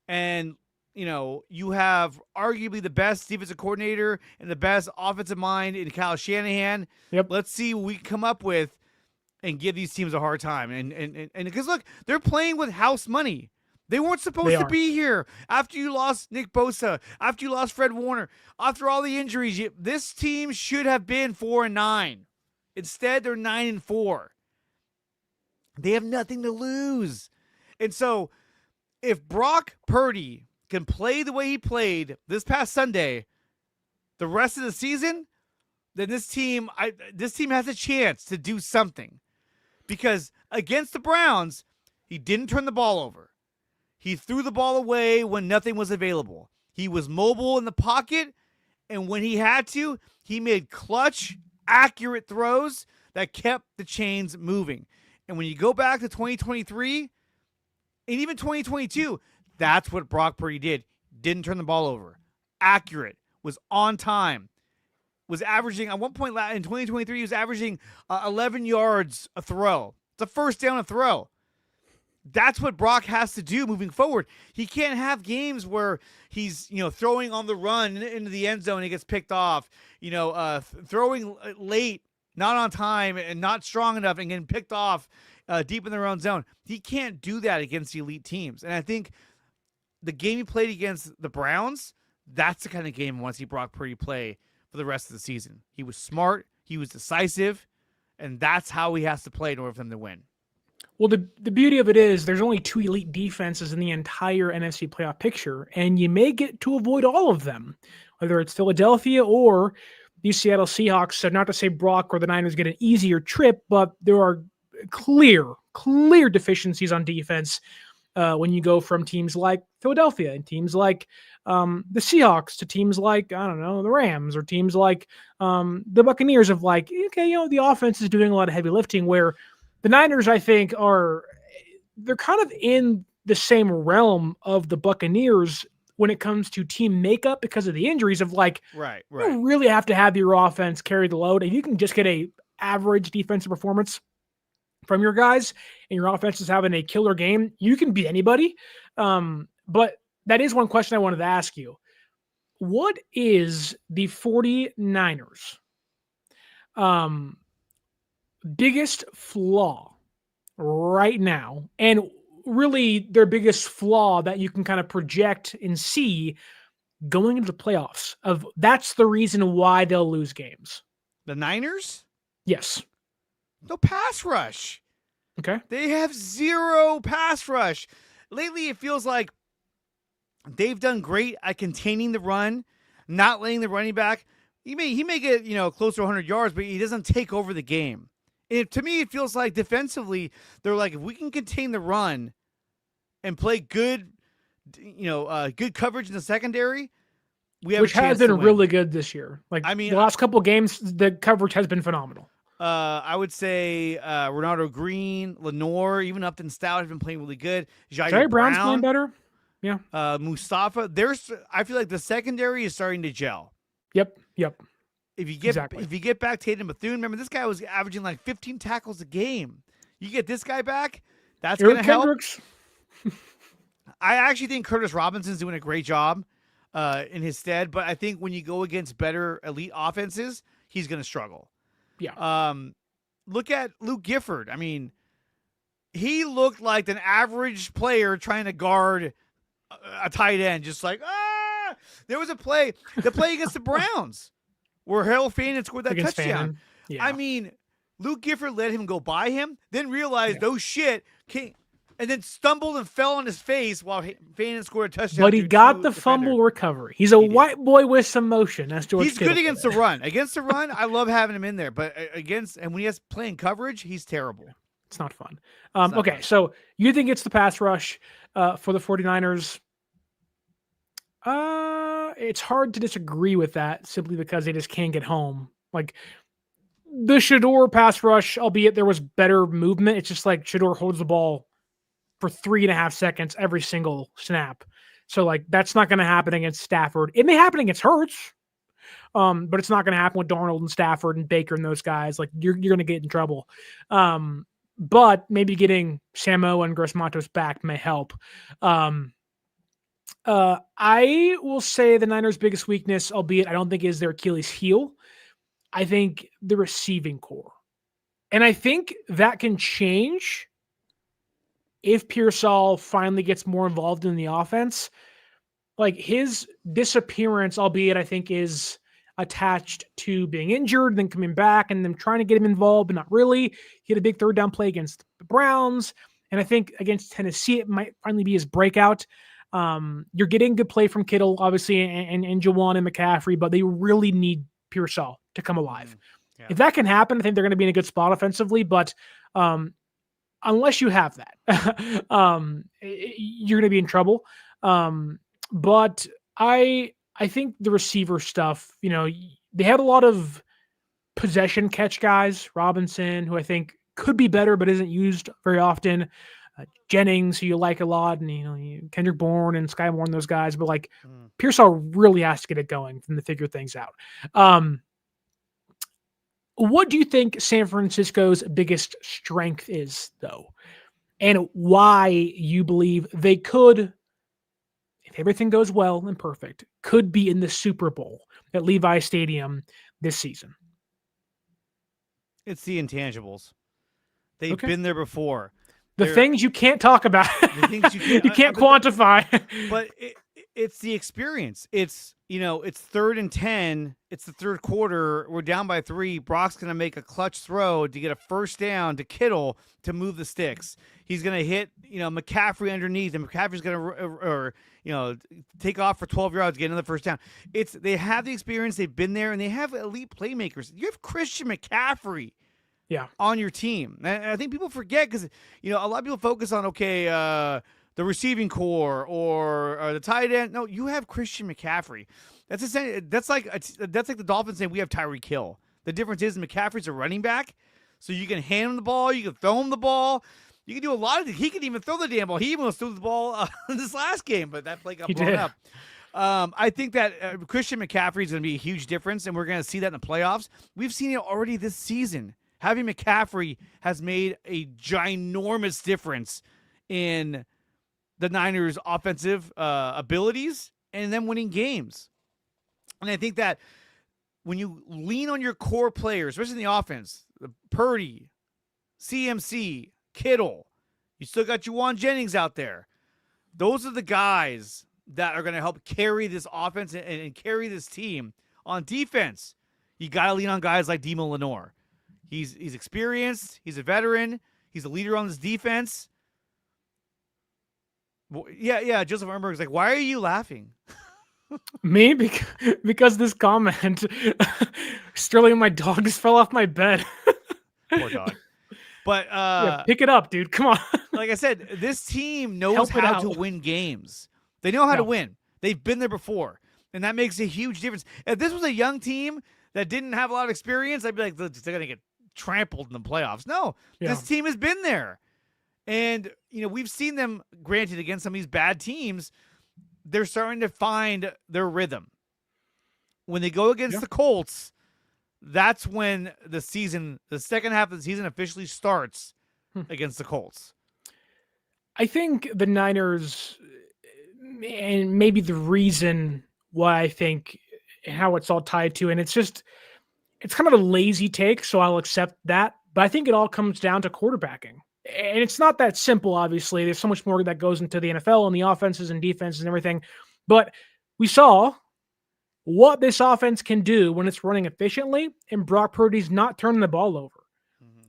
And you have arguably the best defensive coordinator and the best offensive mind in Kyle Shanahan. Yep. Let's see what we can come up with and give these teams a hard time. And because, look, they're playing with house money. They weren't supposed to be here after you lost Nick Bosa, after you lost Fred Warner, after all the injuries. This team should have been 4-9. Instead, they're 9-4. They have nothing to lose. And so if Brock Purdy can play the way he played this past Sunday, the rest of the season, then this team has a chance to do something. Because against the Browns, he didn't turn the ball over. He threw the ball away when nothing was available. He was mobile in the pocket, and when he had to, he made clutch, accurate throws that kept the chains moving. And when you go back to 2023 and even 2022, that's what Brock Purdy did. Didn't turn the ball over. Accurate. Was on time. Was averaging, at one point in 2023, he was averaging 11 yards a throw. It's a first down a throw. That's what Brock has to do moving forward. He can't have games where he's, throwing on the run into the end zone and he gets picked off, throwing late, not on time, and not strong enough and getting picked off deep in their own zone. He can't do that against the elite teams. And I think the game he played against the Browns, that's the kind of game I want to see Brock Purdy play for the rest of the season. He was smart, he was decisive, and that's how he has to play in order for them to win. Well, the beauty of it is there's only 2 elite defenses in the entire NFC playoff picture, and you may get to avoid all of them, whether it's Philadelphia or the Seattle Seahawks. So not to say Brock or the Niners get an easier trip, but there are clear deficiencies on defense when you go from teams like Philadelphia and teams like the Seahawks to teams like, I don't know, the Rams or teams like the Buccaneers of like, okay, the offense is doing a lot of heavy lifting, where the Niners, I think, they're kind of in the same realm of the Buccaneers when it comes to team makeup because of the injuries of like, right. You really have to have your offense carry the load. And you can just get a average defensive performance from your guys and your offense is having a killer game. You can beat anybody. But that is one question I wanted to ask you. What is the 49ers? Biggest flaw right now, and really their biggest flaw that you can kind of project and see going into the playoffs, of that's the reason why they'll lose games? The Niners? Yes. No pass rush. Okay. They have 0 pass rush. Lately, it feels like they've done great at containing the run, not letting the running back. He may get close to 100 yards, but he doesn't take over the game. To me, it feels like defensively, they're like, if we can contain the run and play good, good coverage in the secondary, we have which a chance has been to win. Really good this year. Like, the last couple of games, the coverage has been phenomenal. I would say Ronaldo Green, Lenore, even Upton Stout have been playing really good. Jerry Brown's playing better. Yeah. Mustafa. I feel like the secondary is starting to gel. Yep. If you get back Tatum Bethune, remember this guy was averaging like 15 tackles a game. You get this guy back, that's going to help. I actually think Curtis Robinson's doing a great job in his stead, but I think when you go against better elite offenses, he's going to struggle. Yeah. Look at Luke Gifford. I mean, he looked like an average player trying to guard a tight end, just like, there was the play against the Browns where Harold Fannin scored that touchdown. Yeah. I mean, Luke Gifford let him go by him, then realized, oh shit, and then stumbled and fell on his face while Fannin scored a touchdown. But he got the fumble recovery. He's a white boy with some motion. That's George He's Kittle. good against the run. Against the run, I love having him in there. But when he has playing coverage, he's terrible. It's not fun. Okay, so you think it's the pass rush for the 49ers? It's hard to disagree with that simply because they just can't get home. Like the Shador pass rush, albeit there was better movement, it's just like Shador holds the ball for 3.5 seconds every single snap. So like that's not going to happen against Stafford. It may happen against Hurts, but it's not going to happen with Darnold and Stafford and Baker and those guys. Like you're going to get in trouble. But maybe getting Samo and Gross Matos back may help. I will say the Niners' biggest weakness, albeit I don't think is their Achilles heel, I think the receiving core. And I think that can change if Pearsall finally gets more involved in the offense. Like his disappearance, albeit I think is attached to being injured, then coming back and them trying to get him involved, but not really. He had a big third down play against the Browns. And I think against Tennessee, it might finally be his breakout. You're getting good play from Kittle, obviously, and Juwan and McCaffrey, but they really need Pearsall to come alive. Yeah. If that can happen, I think they're going to be in a good spot offensively, but unless you have that, you're going to be in trouble. But I think the receiver stuff, they had a lot of possession catch guys, Robinson, who I think could be better, but isn't used very often. Jennings, who you like a lot, and Kendrick Bourne and Sky Moore and those guys, but like Pearsall really has to get it going and to figure things out. What do you think San Francisco's biggest strength is, though, and why you believe they could, if everything goes well and perfect, could be in the Super Bowl at Levi Stadium this season? It's the intangibles. They've been there before. The things you can't talk about. The things you can't quantify. But it's the experience. It's, it's 3rd and 10. It's the third quarter. We're down by 3. Brock's going to make a clutch throw to get a first down to Kittle to move the sticks. He's going to hit, McCaffrey underneath, and McCaffrey's going to, take off for 12 yards, get another first down. They have the experience. They've been there, and they have elite playmakers. You have Christian McCaffrey. Yeah, on your team. And I think people forget because, a lot of people focus on, the receiving core or the tight end. No, you have Christian McCaffrey. That's like the Dolphins saying we have Tyreek Hill. The difference is McCaffrey's a running back, so you can hand him the ball, you can throw him the ball, you can do a lot of things. He can even throw the damn ball. He even threw the ball in this last game, but that play got blown up. I think that Christian McCaffrey is going to be a huge difference, and we're going to see that in the playoffs. We've seen it already this season. Having McCaffrey has made a ginormous difference in the Niners' offensive abilities and then winning games. And I think that when you lean on your core players, especially in the offense, Purdy, CMC, Kittle, you still got Juwan Jennings out there. Those are the guys that are going to help carry this offense and carry this team. On defense, you got to lean on guys like Demo Lenore. He's experienced. He's a veteran. He's a leader on this defense. Yeah. Joseph Ehrenberg's like, why are you laughing? Me? Because this comment, Sterling, my dog just fell off my bed. Poor dog. But pick it up, dude. Come on. Like I said, this team knows how to win games. They know how to win. They've been there before, and that makes a huge difference. If this was a young team that didn't have a lot of experience, I'd be like, they're going to get trampled in the playoffs. No, this team has been there. And, we've seen them, granted, against some of these bad teams, they're starting to find their rhythm. When they go against the Colts, that's when the second half of the season officially starts against the Colts. I think the Niners, and maybe the reason why I think and how it's all tied to, and it's kind of a lazy take, so I'll accept that. But I think it all comes down to quarterbacking. And it's not that simple, obviously. There's so much more that goes into the NFL and the offenses and defenses and everything. But we saw what this offense can do when it's running efficiently, and Brock Purdy's not turning the ball over.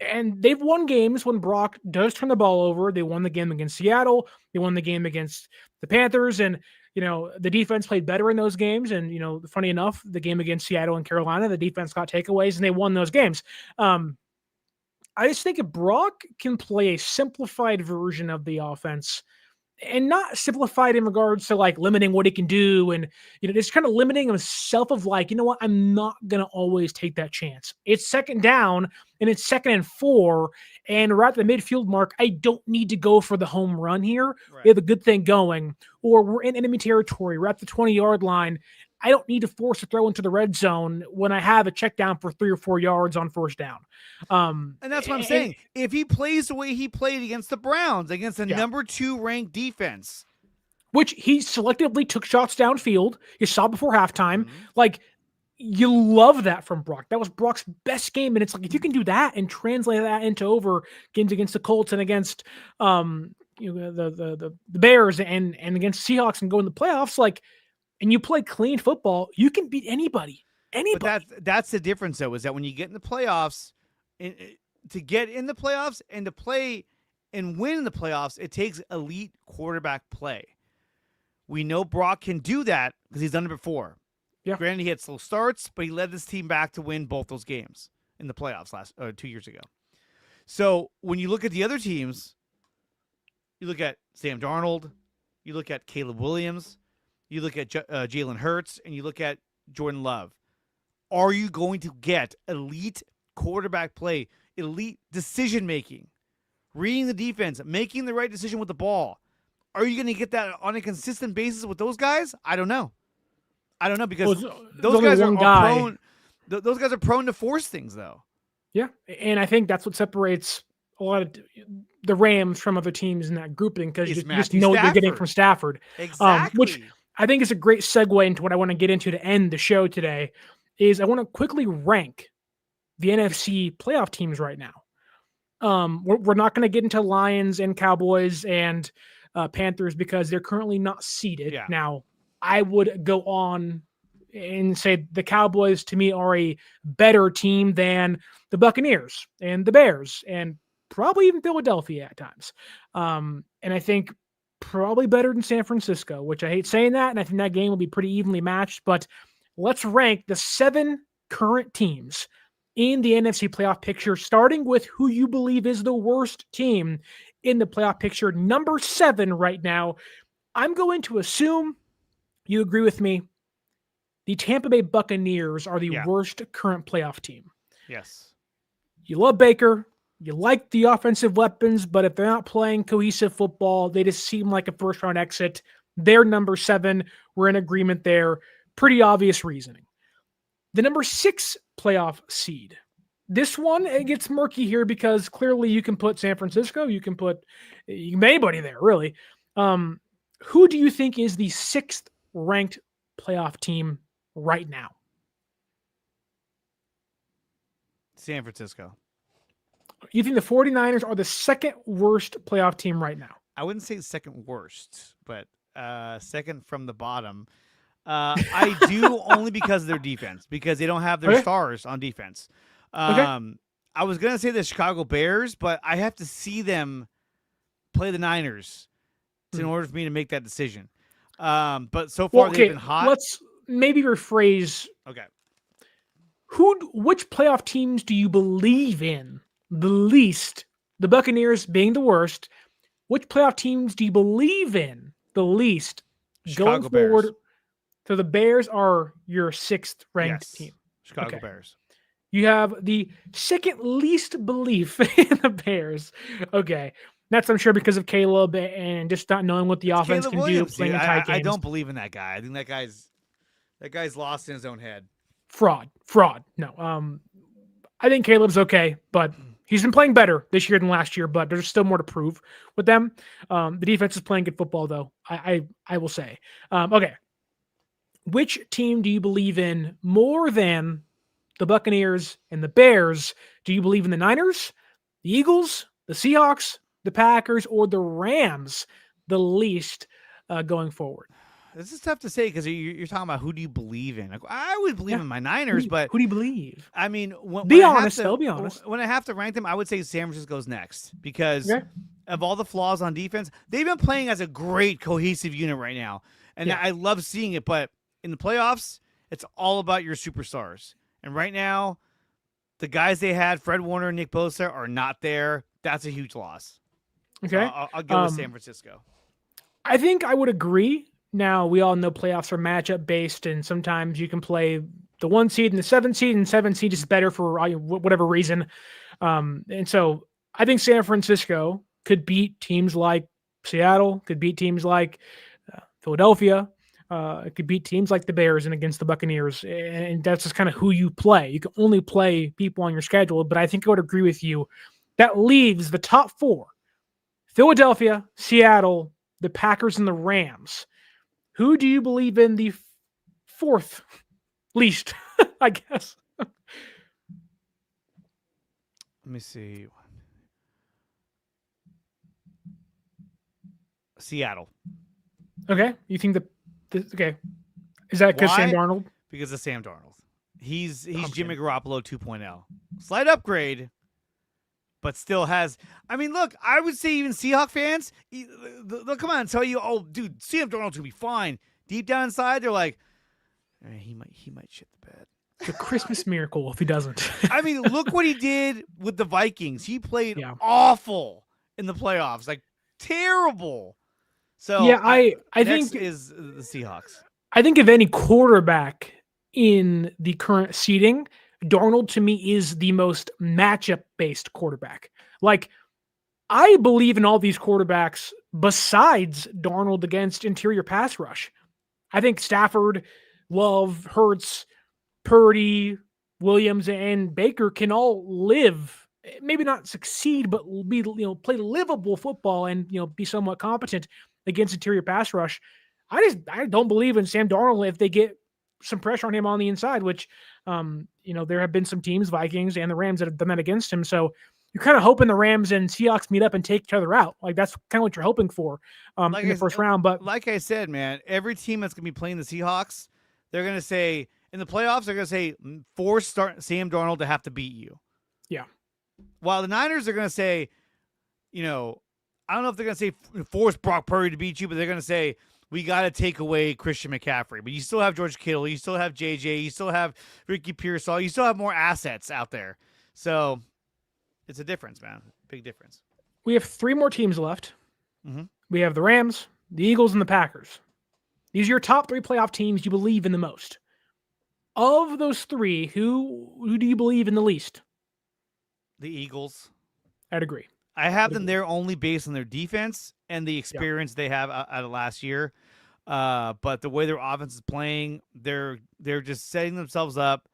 And they've won games when Brock does turn the ball over. They won the game against Seattle. They won the game against the Panthers. And, the defense played better in those games. And, funny enough, the game against Seattle and Carolina, the defense got takeaways and they won those games. I just think if Brock can play a simplified version of the offense, and not simplified in regards to like limiting what he can do and, just kind of limiting himself of like, I'm not going to always take that chance. It's second down and it's 2nd and 4 and we're at the midfield mark. I don't need to go for the home run here. Right. We have a good thing going, or we're in enemy territory. We're at the 20-yard line. I don't need to force a throw into the red zone when I have a check down for 3 or 4 yards on first down. And that's what I'm saying. If he plays the way he played against the Browns, against the number 2 ranked defense, which he selectively took shots downfield, you saw before halftime, like you love that from Brock. That was Brock's best game. And it's like, if you can do that and translate that into over games against the Colts and against, the Bears and against Seahawks and go in the playoffs, like, and you play clean football, you can beat anybody. But that's the difference, though, is that when you get in the playoffs, to get in the playoffs and to play and win in the playoffs, it takes elite quarterback play. We know Brock can do that because he's done it before. Yeah. Granted, he had slow starts, but he led this team back to win both those games in the playoffs 2 years ago. So when you look at the other teams, you look at Sam Darnold, you look at Caleb Williams, you look at Jalen Hurts, and you look at Jordan Love. Are you going to get elite quarterback play, elite decision-making, reading the defense, making the right decision with the ball? Are you going to get that on a consistent basis with those guys? I don't know. Because those guys are prone. Those guys are prone to force things, though. Yeah, and I think that's what separates a lot of the Rams from other teams in that grouping, because you just know what you're getting from Stafford. Exactly. Which I think is a great segue into what I want to get into to end the show today. Is I want to quickly rank the NFC playoff teams right now. We're not going to get into Lions and Cowboys and Panthers because they're currently not seeded. Yeah. Now, I would go on and say the Cowboys to me are a better team than the Buccaneers and the Bears and probably even Philadelphia at times. And I think probably better than San Francisco, which I hate saying that. And I think that game will be pretty evenly matched, but let's rank the 7 current teams in the NFC playoff picture, starting with who you believe is the worst team in the playoff picture. Number 7 right now, I'm going to assume you agree with me. The Tampa Bay Buccaneers are the worst current playoff team. Yes. You love Baker. You like the offensive weapons, but if they're not playing cohesive football, they just seem like a first-round exit. They're number 7. We're in agreement there. Pretty obvious reasoning. The number 6 playoff seed. This one, it gets murky here because clearly you can put San Francisco. You can put anybody there, really. Who do you think is the 6th ranked playoff team right now? San Francisco. You think the 49ers are the 2nd worst playoff team right now? I wouldn't say second worst, but second from the bottom. I do only because of their defense, because they don't have their stars on defense. I was going to say the Chicago Bears, but I have to see them play the Niners in order for me to make that decision. But so far they've been hot. Let's maybe rephrase. Okay. Which playoff teams do you believe in the least? The Buccaneers being the worst. Which playoff teams do you believe in the least Chicago going forward? Bears. So the Bears are your 6th ranked team. Chicago Bears. You have the 2nd least belief in the Bears. Okay. That's, I'm sure, because of Caleb and just not knowing what the offense Caleb can Williams, do playing in tight games. I don't believe in that guy. I think that guy's lost in his own head. Fraud. No. I think Caleb's okay, but he's been playing better this year than last year, but there's still more to prove with them. The defense is playing good football, though, I will say. Okay. Which team do you believe in more than the Buccaneers and the Bears? Do you believe in the Niners, the Eagles, the Seahawks, the Packers, or the Rams the least going forward? This is tough to say because you're talking about who do you believe in. Like, I would believe in my Niners, but who do you believe? I mean, Be honest, though. Be honest. When I have to rank them, I would say San Francisco's next because Okay. of all the flaws on defense. They've been playing as a great cohesive unit right now, and I love seeing it. But in the playoffs, it's all about your superstars. And right now, the guys they had, Fred Warner and Nick Bosa, are not there. That's a huge loss. Okay. So I'll go with San Francisco. I think I would agree. Now, we all know playoffs are matchup based, and sometimes you can play the 1 seed and the 7 seed, and 7 seed is better for whatever reason. And so I think San Francisco could beat teams like Seattle, could beat teams like Philadelphia, it could beat teams like the Bears and against the Buccaneers. And that's just kind of who you play. You can only play people on your schedule, but I think I would agree with you. That leaves the top 4, Philadelphia, Seattle, the Packers, and the Rams. Who do you believe in the 4th least, I guess? Let me see. Seattle. Okay. You think okay. Is that because Sam Darnold? Because of Sam Darnold. He's Jimmy Garoppolo 2.0. Slight upgrade, but still has. I mean, look, I would say even Seahawks fans, they'll come out and tell you, "Oh, dude, Sam Darnold's gonna be fine." Deep down inside, they're like, "He might shit the bed." The Christmas miracle if he doesn't. I mean, look what he did with the Vikings. He played awful in the playoffs, like terrible. So yeah, I think is the Seahawks. I think if any quarterback in the current seeding, Darnold to me is the most matchup-based quarterback. Like, I believe in all these quarterbacks besides Darnold against interior pass rush. I think Stafford, Love, Hurts, Purdy, Williams, and Baker can all live, maybe not succeed, but be play livable football and be somewhat competent against interior pass rush. I don't believe in Sam Darnold if they get some pressure on him on the inside, which there have been some teams, Vikings and the Rams, that have done that against him. So you're kind of hoping the Rams and Seahawks meet up and take each other out. Like, that's kind of what you're hoping for in the first round. But like I said, man, every team that's going to be playing the Seahawks, they're going to say in the playoffs, they're going to say force Sam Darnold to have to beat you. Yeah. While the Niners are going to say, I don't know if they're going to say force Brock Purdy to beat you, but they're going to say, we got to take away Christian McCaffrey. But you still have George Kittle. You still have JJ. You still have Ricky Pearsall. You still have more assets out there. So it's a difference, man. Big difference. We have 3 more teams left. Mm-hmm. We have the Rams, the Eagles, and the Packers. These are your top 3 playoff teams you believe in the most. Of those 3, who do you believe in the least? The Eagles. I'd agree. I have them there only based on their defense and the experience they have out of last year. But the way their offense is playing, they're just setting themselves up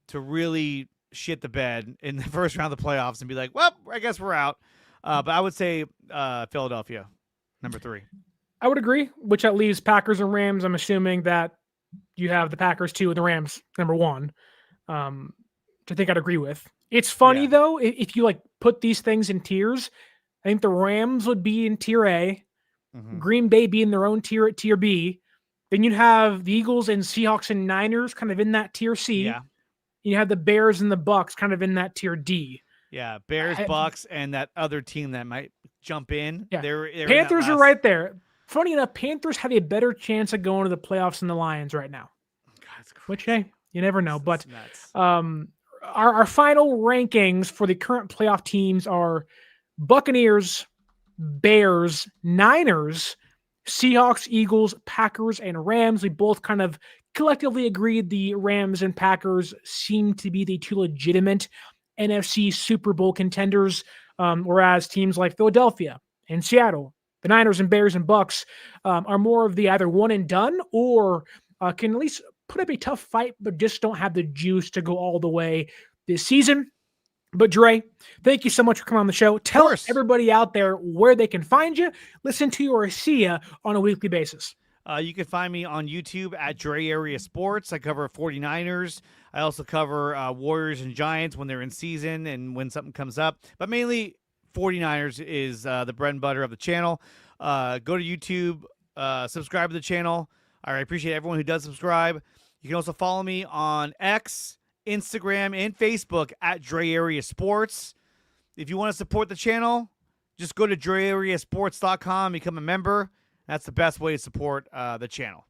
to really shit the bed in the first round of the playoffs and be like, well, I guess we're out. But I would say Philadelphia, number 3. I would agree, which that leaves Packers and Rams. I'm assuming that you have the Packers 2 and the Rams number 1, which I think I'd agree with. It's funny, though, if you put these things in tiers. I think the Rams would be in tier A, Green Bay be in their own tier at tier B. Then you'd have the Eagles and Seahawks and Niners kind of in that tier C. Yeah. You have the Bears and the Bucks kind of in that tier D. Yeah, Bears, Bucks, and that other team that might jump in. Yeah. They're Panthers are right there. Funny enough, Panthers have a better chance of going to the playoffs than the Lions right now. God, which, hey, you never know. But nuts. Our final rankings for the current playoff teams are Buccaneers, Bears, Niners, Seahawks, Eagles, Packers, and Rams. We both kind of collectively agreed the Rams and Packers seem to be the 2 legitimate NFC Super Bowl contenders, whereas teams like Philadelphia and Seattle, the Niners and Bears and Bucks are more of the either one and done or can at least put up a tough fight, but just don't have the juice to go all the way this season. But Dre, thank you so much for coming on the show. Tell everybody out there where they can find you, listen to you, or see you on a weekly basis. You can find me on YouTube at Dre Area Sports. I cover 49ers. I also cover Warriors and Giants when they're in season and when something comes up. But mainly 49ers is the bread and butter of the channel. Go to YouTube. subscribe to the channel. I appreciate everyone who does subscribe. You can also follow me on X, Instagram, and Facebook at Dre Area Sports. If you want to support the channel, just go to DreAreaSports.com, become a member. That's the best way to support the channel.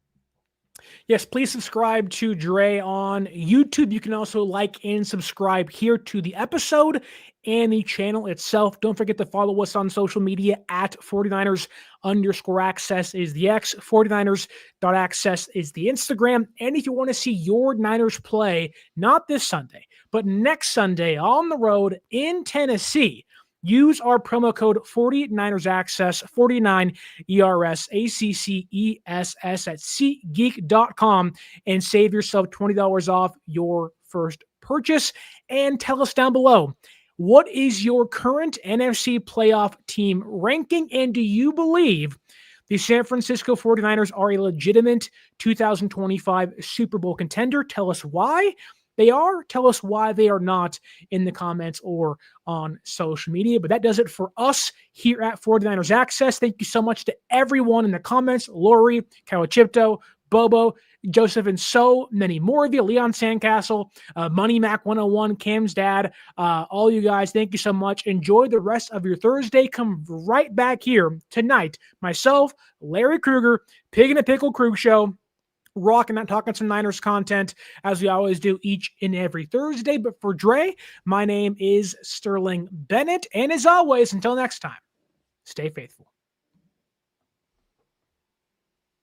Yes, please subscribe to Dre on YouTube. You can also like and subscribe here to the episode and the channel itself. Don't forget to follow us on social media at 49ers_access is the X, 49ers.access is the Instagram. And if you want to see your Niners play, not this Sunday, but next Sunday on the road in Tennessee, use our promo code 49ersaccess, 49ERSACCESS at SeatGeek.com and save yourself $20 off your first purchase. And tell us down below, what is your current NFC playoff team ranking? And do you believe the San Francisco 49ers are a legitimate 2025 Super Bowl contender? Tell us why they are. Tell us why they are not in the comments or on social media. But that does it for us here at 49ers Access. Thank you so much to everyone in the comments. Lori, Kawachipto, Bobo, Joseph, and so many more of you. Leon Sandcastle, Money Mac 101, Cam's dad, all you guys, thank you so much. Enjoy the rest of your Thursday. Come right back here tonight. Myself, Larry Krueger, Pig in a Pickle Krug Show, rocking out, talking some Niners content as we always do each and every Thursday. But for Dre, my name is Sterling Bennett. And as always, until next time, stay faithful.